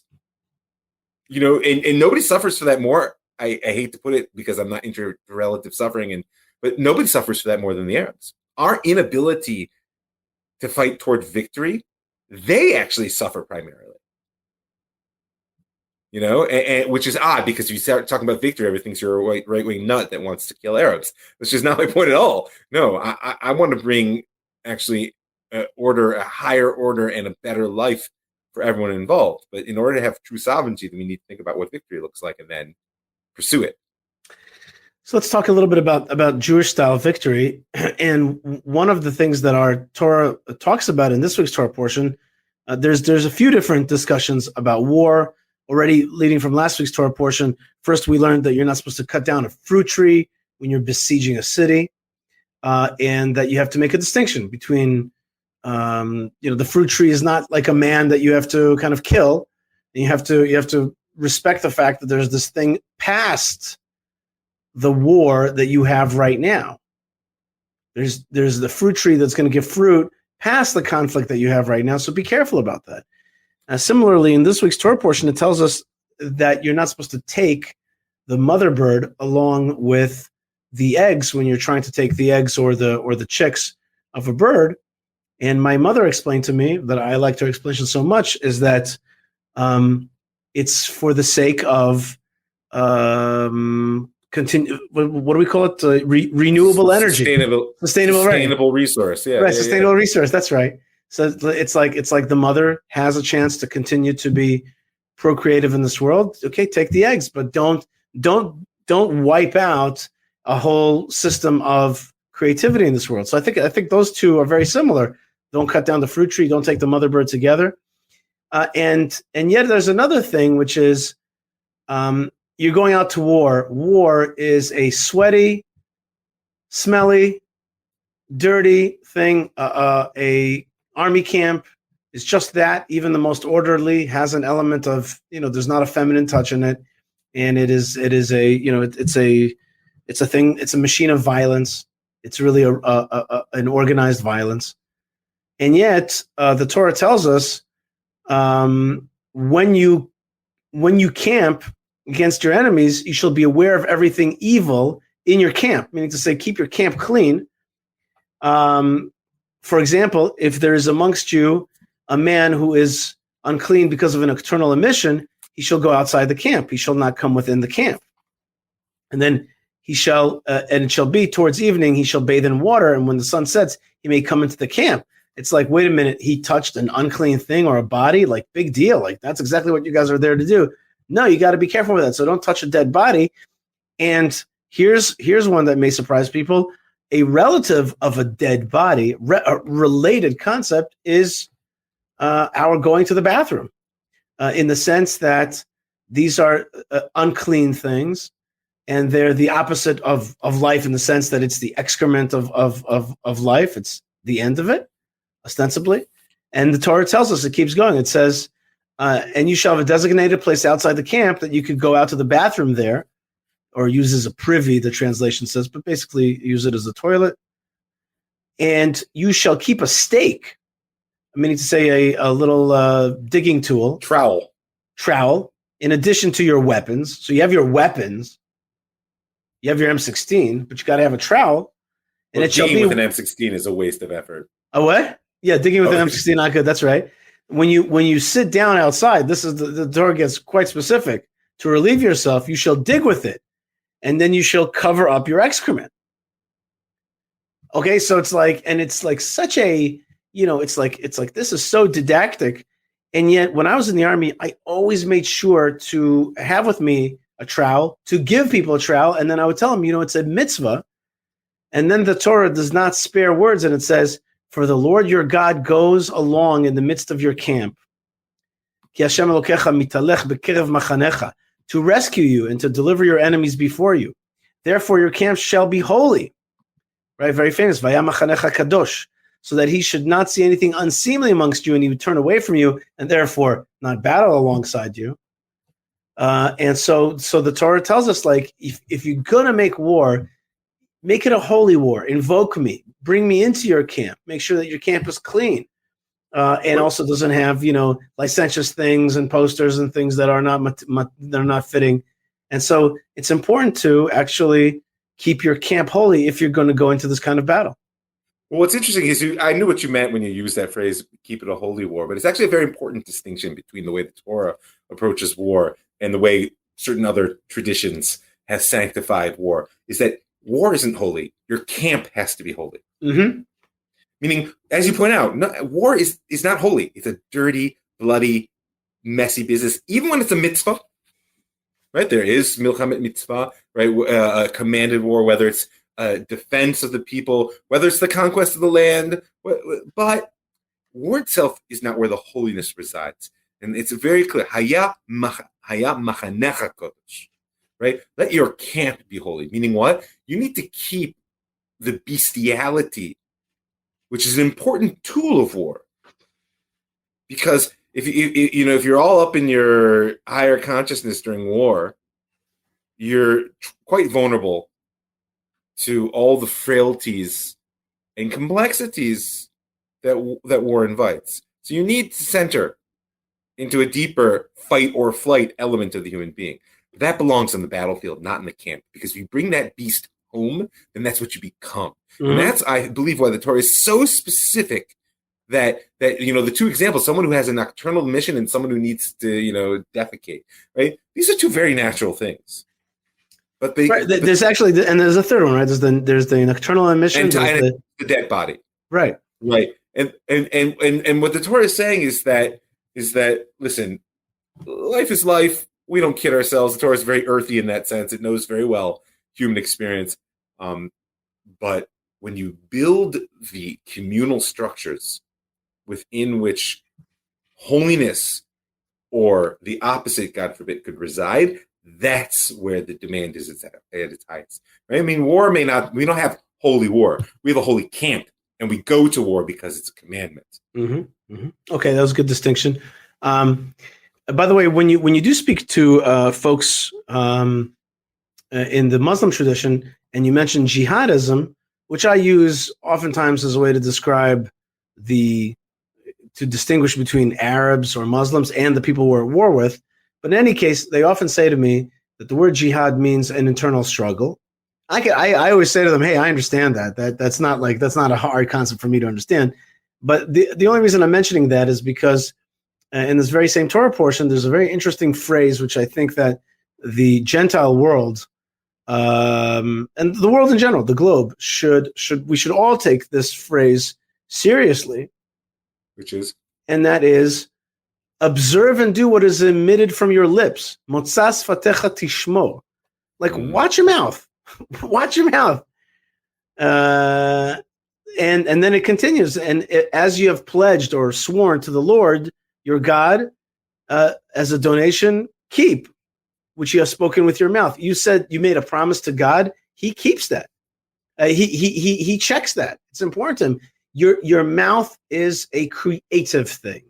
You know, and nobody suffers for that more. I hate to put it because I'm not into relative suffering, but nobody suffers for that more than the Arabs. Our inability to fight toward victory, they actually suffer primarily. You know, and which is odd because if you start talking about victory, everyone thinks you're a right-wing nut that wants to kill Arabs. Which is not my point at all. No, I want to bring actually a higher order and a better life for everyone involved. But in order to have true sovereignty, then we need to think about what victory looks like and then pursue it. So let's talk a little bit about Jewish style victory. And one of the things that our Torah talks about in this week's Torah portion, there's a few different discussions about war already leading from last week's Torah portion. First, we learned that you're not supposed to cut down a fruit tree when you're besieging a city, and that you have to make a distinction between, the fruit tree is not like a man that you have to kind of kill. And you have to respect the fact that there's this thing past the war that you have right now. There's the fruit tree that's going to give fruit past the conflict that you have right now. So be careful about that. Similarly, in this week's Torah portion, it tells us that you're not supposed to take the mother bird along with the eggs when you're trying to take the eggs or the chicks of a bird. And my mother explained to me that I liked her explanation so much is that it's for the sake of continue. What do we call it? Renewable energy, sustainable resource. Yeah, right. Sustainable resource. That's right. So it's like the mother has a chance to continue to be procreative in this world. Okay, take the eggs, but don't wipe out a whole system of creativity in this world. So I think those two are very similar. Don't cut down the fruit tree. Don't take the mother bird together. And yet there's another thing, which is you're going out to war. War is a sweaty, smelly, dirty thing. A army camp is just that. Even the most orderly has an element of, there's not a feminine touch in it, and it's a thing. It's a machine of violence. It's really an organized violence. And yet, the Torah tells us when you camp against your enemies, you shall be aware of everything evil in your camp. Meaning to say, keep your camp clean. For example, if there is amongst you a man who is unclean because of an external emission, he shall go outside the camp. He shall not come within the camp. And then he shall, and it shall be towards evening, he shall bathe in water. And when the sun sets, he may come into the camp. It's like, wait a minute, he touched an unclean thing or a body? Like, big deal. Like, that's exactly what you guys are there to do. No, you got to be careful with that. So don't touch a dead body. And here's one that may surprise people. A relative of a dead body, a related concept, is our going to the bathroom, in the sense that these are unclean things, and they're the opposite of life in the sense that it's the excrement of life. It's the end of it, ostensibly. And the Torah tells us, it keeps going. It says, and you shall have a designated place outside the camp that you could go out to the bathroom there, or use as a privy, the translation says, but basically use it as a toilet. And you shall keep a stake, meaning to say a little digging tool. Trowel, in addition to your weapons. So you have your weapons, you have your M16, but you got to have a trowel. And digging with an M16 is a waste of effort. A what? Yeah, digging with an M16, not good. That's right. when you sit down outside, this is the Torah gets quite specific. To relieve yourself, you shall dig with it, and then you shall cover up your excrement. Okay, so it's like such a, it's like this is so didactic, and yet when I was in the army, I always made sure to have with me a trowel, to give people a trowel, and then I would tell them, it's a mitzvah, and then the Torah does not spare words, and it says, "For the Lord your God goes along in the midst of your camp, Ki Hashem Elokecha mitalech bekerev machanecha, to rescue you and to deliver your enemies before you. Therefore your camp shall be holy." Right, very famous. Vayam machanecha kadosh, so that he should not see anything unseemly amongst you, and he would turn away from you, and therefore not battle alongside you. And so the Torah tells us, like, if you're gonna make war, make it a holy war. Invoke me, bring me into your camp. Make sure that your camp is clean, and also doesn't have licentious things and posters and things that are not fitting. And so it's important to actually keep your camp holy if you're going to go into this kind of battle. Well, what's interesting is I knew what you meant when you used that phrase, keep it a holy war, but it's actually a very important distinction between the way the Torah approaches war and the way certain other traditions have sanctified war, is that war isn't holy. Your camp has to be holy. Mm-hmm. Meaning, as you point out, war is not holy. It's a dirty, bloody, messy business, even when it's a mitzvah. Right, there is milchamet mitzvah, right? A commanded war, whether it's defense of the people, whether it's the conquest of the land, but war itself is not where the holiness resides, and it's very clear. Haya machanecha kodesh, right? Let your camp be holy. Meaning what? You need to keep the bestiality, which is an important tool of war, because if you're all up in your higher consciousness during war, you're quite vulnerable to all the frailties and complexities that war invites. So you need to center into a deeper fight or flight element of the human being. That belongs on the battlefield, not in the camp. Because if you bring that beast home, then that's what you become. Mm-hmm. And that's, I believe, why the Torah is so specific. That the two examples, someone who has a nocturnal mission and someone who needs to defecate, right? These are two very natural things. But there's actually, and there's a third one, right? There's the nocturnal emission and the dead body, right? And what the Torah is saying is that listen, life is life. We don't kid ourselves. The Torah is very earthy in that sense. It knows very well human experience, but when you build the communal structures within which holiness or the opposite, God forbid, could reside, that's where the demand is at its highest. Right? I mean, we don't have holy war. We have a holy camp, and we go to war because it's a commandment. Mm-hmm. Mm-hmm. Okay, that was a good distinction. By the way, when you do speak to folks in the Muslim tradition, and you mention jihadism, which I use oftentimes as a way to describe to distinguish between Arabs or Muslims and the people we're at war with. But in any case, they often say to me that the word jihad means an internal struggle. I always say to them, hey, I understand that's not a hard concept for me to understand. But the only reason I'm mentioning that is because in this very same Torah portion, there's a very interesting phrase, which I think that the Gentile world, and the world in general, the globe, we should all take this phrase seriously. Which is? And that is, observe and do what is emitted from your lips. Motzas fatecha tishmo. Like, watch your mouth. Watch your mouth. And then it continues. And as you have pledged or sworn to the Lord, your God, as a donation, keep, which you have spoken with your mouth. You said you made a promise to God. He keeps that. He checks that. It's important to him. Your mouth is a creative thing.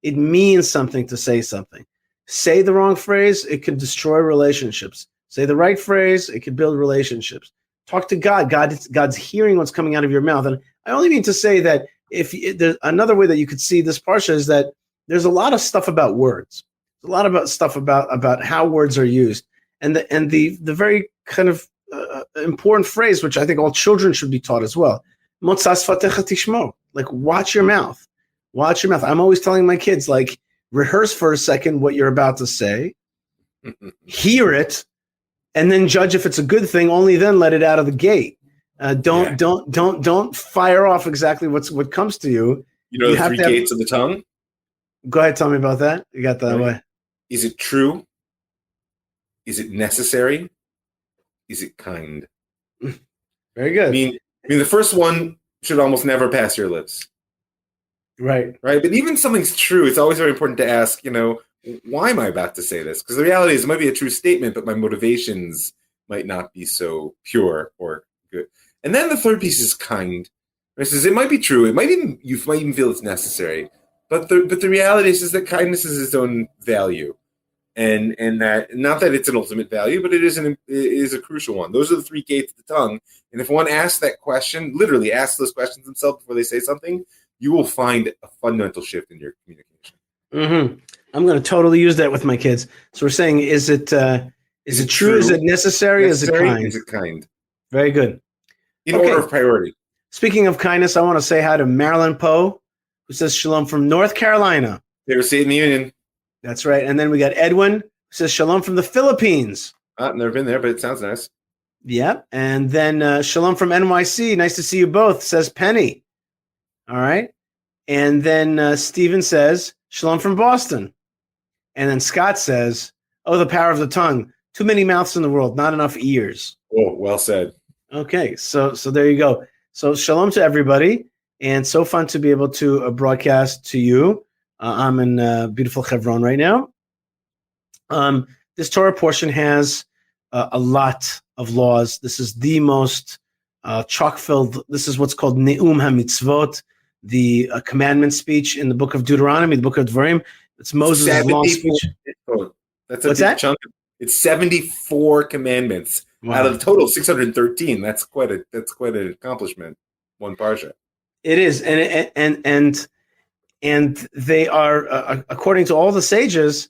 It means something to say something. Say the wrong phrase, it can destroy relationships. Say the right phrase, it can build relationships. Talk to God. God's hearing what's coming out of your mouth. And I only mean to say that there's another way that you could see this parsha is that there's a lot of stuff about words. There's a lot about stuff about how words are used. And the very kind of important phrase, which I think all children should be taught as well. Motzas fatecha tishmo. Like, watch your mouth. Watch your mouth. I'm always telling my kids, like, rehearse for a second what you're about to say, hear it, and then judge if it's a good thing. Only then let it out of the gate. Don't fire off exactly what comes to you. You know, the three gates of the tongue? Go ahead, tell me about that. You got that way. Is it true? Is it necessary? Is it kind? Very good. I mean, the first one should almost never pass your lips. Right. But even something's true, it's always very important to ask, why am I about to say this? Because the reality is it might be a true statement, but my motivations might not be so pure or good. And then the third piece is kind. It says it might be true. You might even feel it's necessary. But the reality is that kindness is its own value. And that, not that it's an ultimate value, but it is a crucial one. Those are the three gates of the tongue. And if one asks that question, literally asks those questions themselves before they say something, you will find a fundamental shift in your communication. Mm-hmm. I'm going to totally use that with my kids. So we're saying, is it true? Is it necessary? Is it kind? Is it kind? Very good. In order of priority. Speaking of kindness, I want to say hi to Marilyn Poe, who says shalom from North Carolina. Never see it in the Union. That's right. And then we got Edwin, who says shalom from the Philippines. I've never been there, but it sounds nice. Yep. And then shalom from NYC. Nice to see you both, says Penny. All right. And then Steven says shalom from Boston. And then Scott says, oh, the power of the tongue. Too many mouths in the world, not enough ears. Oh, well said. Okay. So there you go. So shalom to everybody. And so fun to be able to broadcast to you. I'm in beautiful Hebron right now. This Torah portion has a lot of laws. This is the most chock-filled. This is what's called Ne'um HaMitzvot, the commandment speech in the book of Deuteronomy, the book of Dvarim. It's Moses' long speech. That's a big chunk. It's 74 commandments out of the total 613. That's quite an accomplishment. One parsha. It is, and they are, according to all the sages,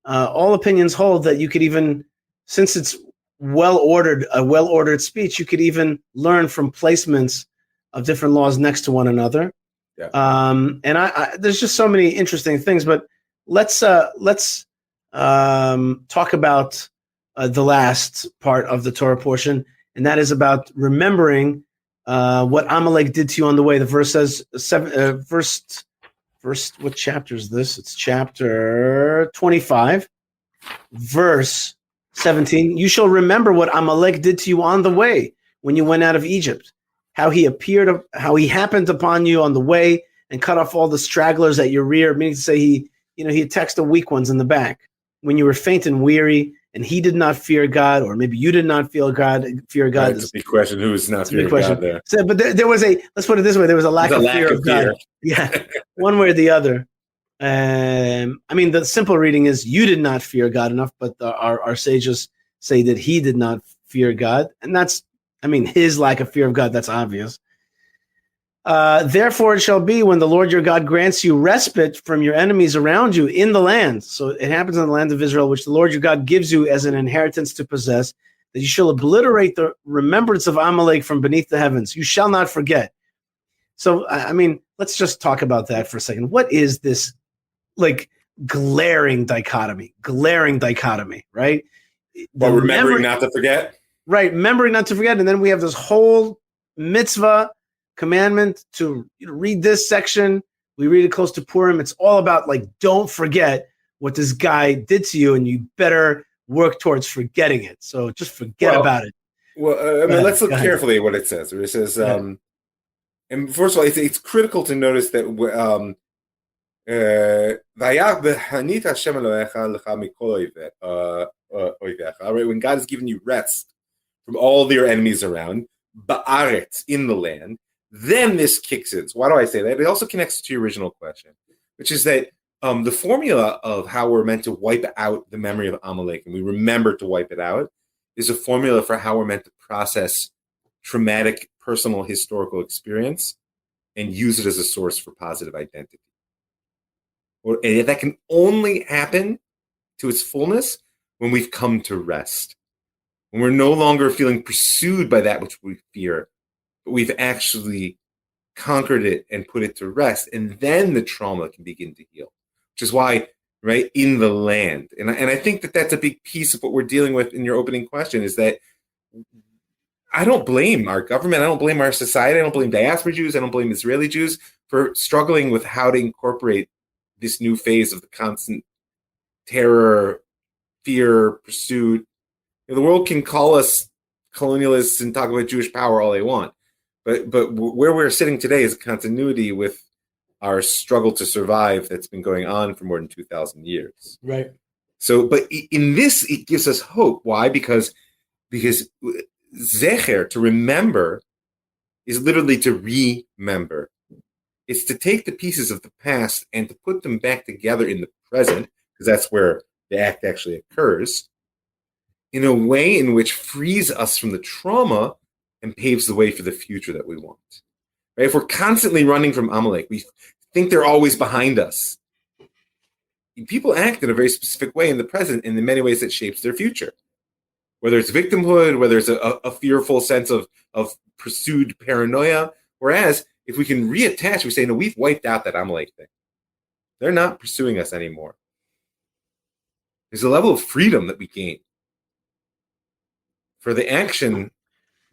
all opinions hold that you could even, since it's a well-ordered speech, you could even learn from placements of different laws next to one another. Yeah. And there's just so many interesting things, but let's talk about the last part of the Torah portion, and that is about remembering what Amalek did to you on the way. The verse says, what chapter is this? It's chapter 25, verse 17. You shall remember what Amalek did to you on the way when you went out of Egypt, how he happened upon you on the way and cut off all the stragglers at your rear, meaning to say he attacked the weak ones in the back. When you were faint and weary, and he did not fear God, or maybe you did not fear God. That's a big question. Who is not fearing God there? So, but there was let's put it this way, there was a lack of fear of God. Yeah, one way or the other. The simple reading is you did not fear God enough, but our sages say that he did not fear God. And that's, his lack of fear of God, that's obvious. Therefore it shall be when the Lord your God grants you respite from your enemies around you in the land. So it happens in the land of Israel, which the Lord your God gives you as an inheritance to possess, that you shall obliterate the remembrance of Amalek from beneath the heavens. You shall not forget. So, let's just talk about that for a second. What is this glaring dichotomy, right? Well, remembering not to forget. Right, remembering not to forget. And then we have this whole mitzvah commandment to read this section. We read it close to Purim. It's all about don't forget what this guy did to you, and you better work towards forgetting it. So just forget about it. Well, let's look carefully at what it says. It says, and first of all, it's critical to notice that when God has given you rest from all your enemies around, ba'aretz, in the land, then this kicks in. So why do I say that? It also connects to your original question, which is that the formula of how we're meant to wipe out the memory of Amalek, and we remember to wipe it out, is a formula for how we're meant to process traumatic personal historical experience and use it as a source for positive identity. And that can only happen to its fullness when we've come to rest, when we're no longer feeling pursued by that which we fear, but we've actually conquered it and put it to rest, and then the trauma can begin to heal, which is why, right, in the land. And I think that that's a big piece of what we're dealing with in your opening question, is that I don't blame our government, I don't blame our society, I don't blame diaspora Jews, I don't blame Israeli Jews for struggling with how to incorporate this new phase of the constant terror, fear, pursuit. The world can call us colonialists and talk about Jewish power all they want, but where we're sitting today is a continuity with our struggle to survive that's been going on for more than 2,000 years. Right. So, but in this, it gives us hope. Why? Because zecher, to remember, is literally to remember. It's to take the pieces of the past and to put them back together in the present, because that's where the act actually occurs, in a way in which frees us from the trauma and paves the way for the future that we want. Right? If we're constantly running from Amalek, we think they're always behind us. People act in a very specific way in the present, and in many ways that shapes their future. Whether it's victimhood, whether it's a fearful sense of pursued paranoia. Whereas if we can reattach, we say, no, we've wiped out that Amalek thing. They're not pursuing us anymore. There's a level of freedom that we gain for the action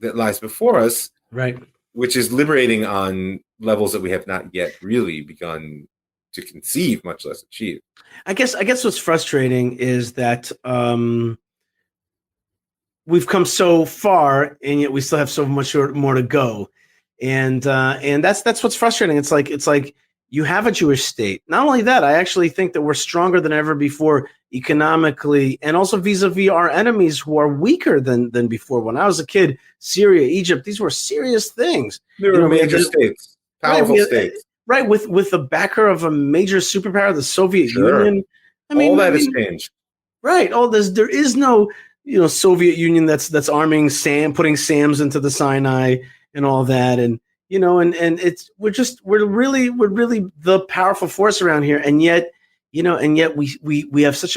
that lies before us, Right. which is liberating on levels that we have not yet really begun to conceive, much less achieve. I guess what's frustrating is that we've come so far, and yet we still have so much more to go, and that's what's frustrating. It's like you have a Jewish state. Not only that, I actually think that we're stronger than ever before economically, and also vis-a-vis our enemies who are weaker than before. When I was a kid, Syria, Egypt, these were serious things. They were major states, powerful states. Right, with the backer of a major superpower, the Soviet Union. I mean, all that has changed. Right. All this, there is no, Soviet Union that's arming putting SAMs into the Sinai and all that, and and we're really the powerful force around here, and yet we have such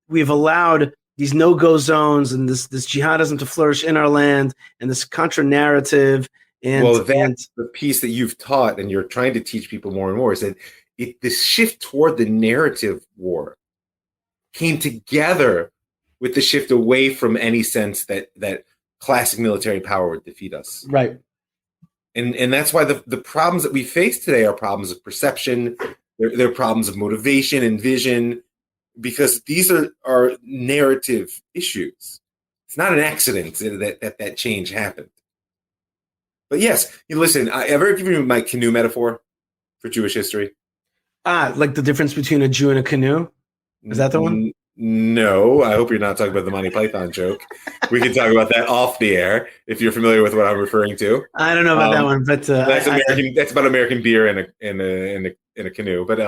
we have allowed these no-go zones and this jihadism to flourish in our land, and this contra narrative. And that's the piece that you've taught and you're trying to teach people more and more, is that this shift toward the narrative war came together with the shift away from any sense that classic military power would defeat us. Right. And that's why the problems that we face today are problems of perception. They're problems of motivation and vision, because these are narrative issues. It's not an accident that change happened. But yes, listen, I ever given you my canoe metaphor for Jewish history? Like the difference between a Jew and a canoe? Is that the one? No, I hope you're not talking about the Monty Python joke. We can talk about that off the air if you're familiar with what I'm referring to. I don't know about that one, but that's about American beer in a canoe. But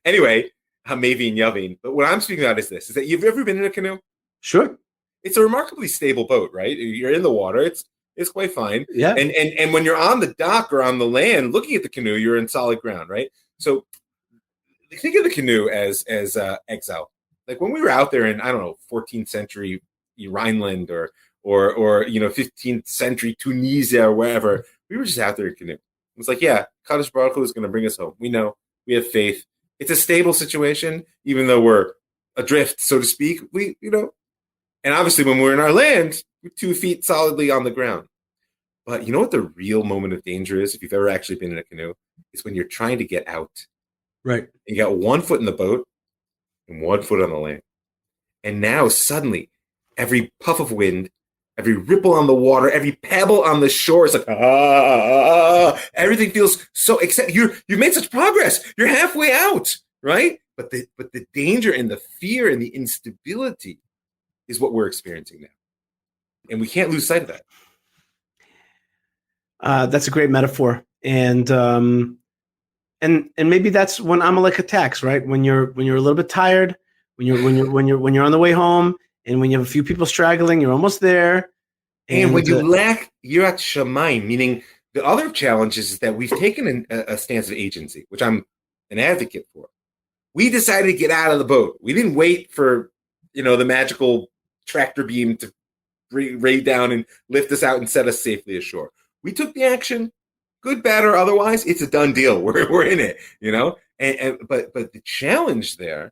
anyway, Mavi and Yavin. But what I'm speaking about is this: is that you've ever been in a canoe? Sure. It's a remarkably stable boat, right? You're in the water. It's quite fine. Yeah. And when you're on the dock or on the land looking at the canoe, you're in solid ground, right? So think of the canoe as exile. Like when we were out there in, I don't know, 14th century Rhineland or 15th century Tunisia or wherever, we were just out there in canoe. It was like, yeah, Kadosh Baruch Hu is going to bring us home. We know, we have faith. It's a stable situation, even though we're adrift, so to speak. And obviously when we're in our land, 2 feet solidly on the ground. But you know what the real moment of danger is, if you've ever actually been in a canoe, is when you're trying to get out. Right. You got 1 foot in the boat and 1 foot on the land. And now suddenly, every puff of wind, every ripple on the water, every pebble on the shore is like, everything feels so, except you've made such progress. You're halfway out, right? But the danger and the fear and the instability is what we're experiencing now. And we can't lose sight of that. That's a great metaphor, and maybe that's when Amalek attacks, right? When you're a little bit tired, when you're on the way home, and when you have a few people straggling, you're almost there. And when you lack Yirat Shamayim, meaning the other challenge is that we've taken a stance of agency, which I'm an advocate for. We decided to get out of the boat. We didn't wait for the magical tractor beam to raid down and lift us out and set us safely ashore. We took the action. good, bad, or otherwise, it's a done deal. We're in it, but the challenge there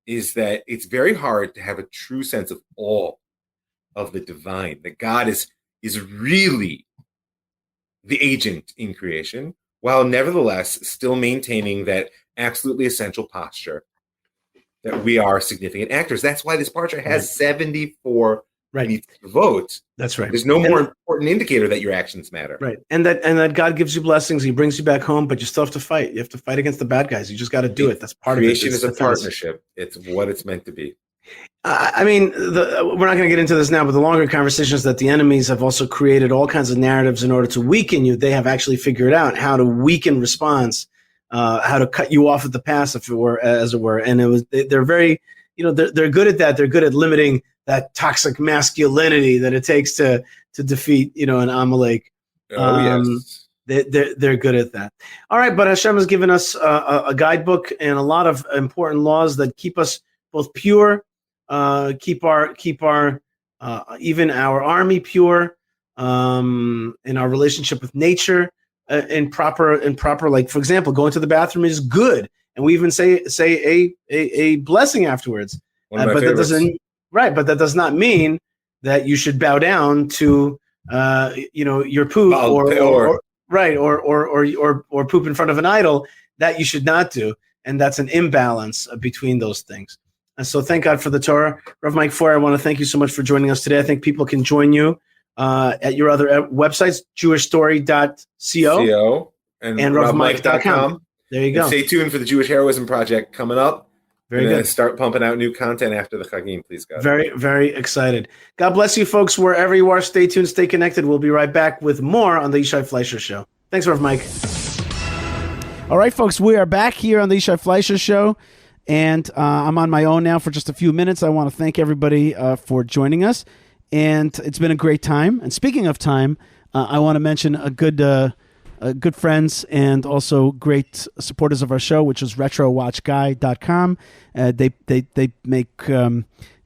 is that it's very hard to have a true sense of awe of the divine, that God is really the agent in creation, while nevertheless still maintaining that absolutely essential posture that we are significant actors. That's why this parsha has 74 votes. That's right. There's no more important indicator that your actions matter. Right. And that God gives you blessings. He brings you back home, but you still have to fight. You have to fight against the bad guys. You just got to do it. That's part of it. Creation is a partnership. It's what it's meant to be. I mean, we're not going to get into this now, but the longer conversation is that the enemies have also created all kinds of narratives in order to weaken you. They have actually figured out how to weaken response, how to cut you off at the pass, as it were. And they're very, they're good at that. They're good at limiting that toxic masculinity that it takes to defeat, an Amalek. Yes. They're good at that. All right, but Hashem has given us a guidebook and a lot of important laws that keep us both pure, keep our even our army pure, in our relationship with nature, in proper. Like, for example, going to the bathroom is good, and we even say a blessing afterwards. But that does not mean that you should bow down to your poop or poop in front of an idol. That you should not do, and that's an imbalance between those things. And so thank God for the Torah. Rav Mike Foyer, I want to thank you so much for joining us today. I think people can join you at your other websites, jewishstory.co and ravmike.com. There you go. And stay tuned for the Jewish Heroism Project coming up. Very good. Start pumping out new content after the Chagim, please, God. Very, very excited. God bless you, folks, wherever you are. Stay tuned, stay connected. We'll be right back with more on the Yishai Fleisher Show. Thanks, Rav Mike. All right, folks, we are back here on the Yishai Fleisher Show. And I'm on my own now for just a few minutes. I want to thank everybody for joining us. And it's been a great time. And speaking of time, I want to mention a good friends and also great supporters of our show, which is RetroWatchGuy.com.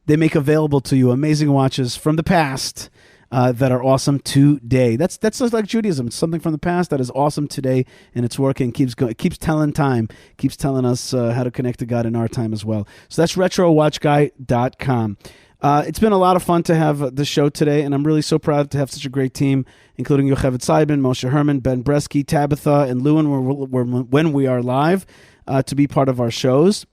They make available to you amazing watches from the past that are awesome today. That's just like Judaism. It's something from the past that is awesome today, and it's working. Keeps telling time, keeps telling us how to connect to God in our time as well. So that's RetroWatchGuy.com. It's been a lot of fun to have the show today, and I'm really so proud to have such a great team, including Yocheved Seidman, Moshe Herman, Ben Bresky, Tabitha, and Lewin when we are live to be part of our shows.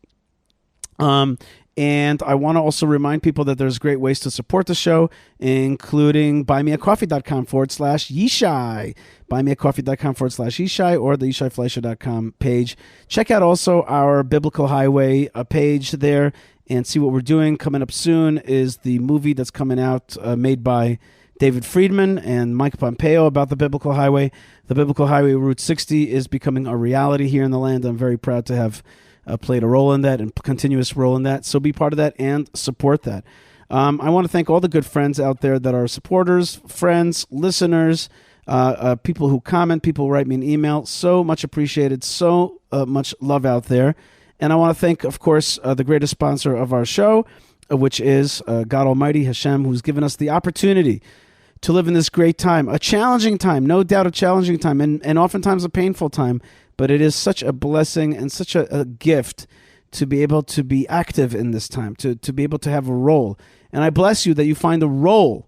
And I want to also remind people that there's great ways to support the show, including buymeacoffee.com/Yishai, buymeacoffee.com/Yishai, or the YishaiFleisher.com page. Check out also our Biblical Highway page there and see what we're doing. Coming up soon is the movie that's coming out made by David Friedman and Mike Pompeo about the Biblical Highway. The Biblical Highway Route 60 is becoming a reality here in the land. I'm very proud to have played a role in that and continuous role in that. So be part of that and support that. I want to thank all the good friends out there that are supporters, friends, listeners, people who comment, people who write me an email. So much appreciated. So much love out there. And I want to thank, of course, the greatest sponsor of our show, which is God Almighty, Hashem, who's given us the opportunity to live in this great time, a challenging time, no doubt a challenging time, and oftentimes a painful time. But it is such a blessing and such a gift to be able to be active in this time, to be able to have a role. And I bless you that you find a role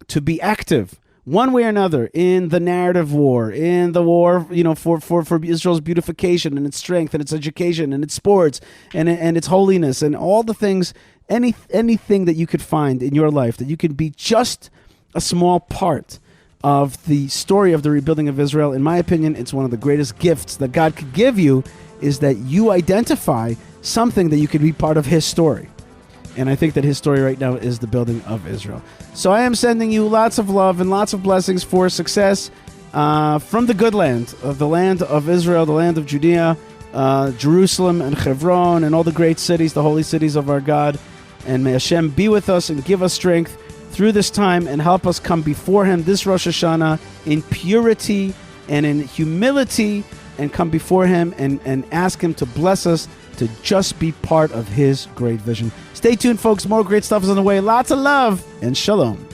to be active one way or another in the narrative war, in the war, for Israel's beautification and its strength and its education and its sports and its holiness and all the things, anything that you could find in your life that you could be just a small part of the story of the rebuilding of Israel. In my opinion, it's one of the greatest gifts that God could give you, is that you identify something that you could be part of His story. And I think that His story right now is the building of Israel. So I am sending you lots of love and lots of blessings for success from the good land, the land of Israel, the land of Judea, Jerusalem and Hebron and all the great cities, the holy cities of our God. And may Hashem be with us and give us strength through this time and help us come before Him this Rosh Hashanah in purity and in humility, and come before Him and ask Him to bless us to just be part of His great vision. Stay tuned, folks. More great stuff is on the way. Lots of love and shalom.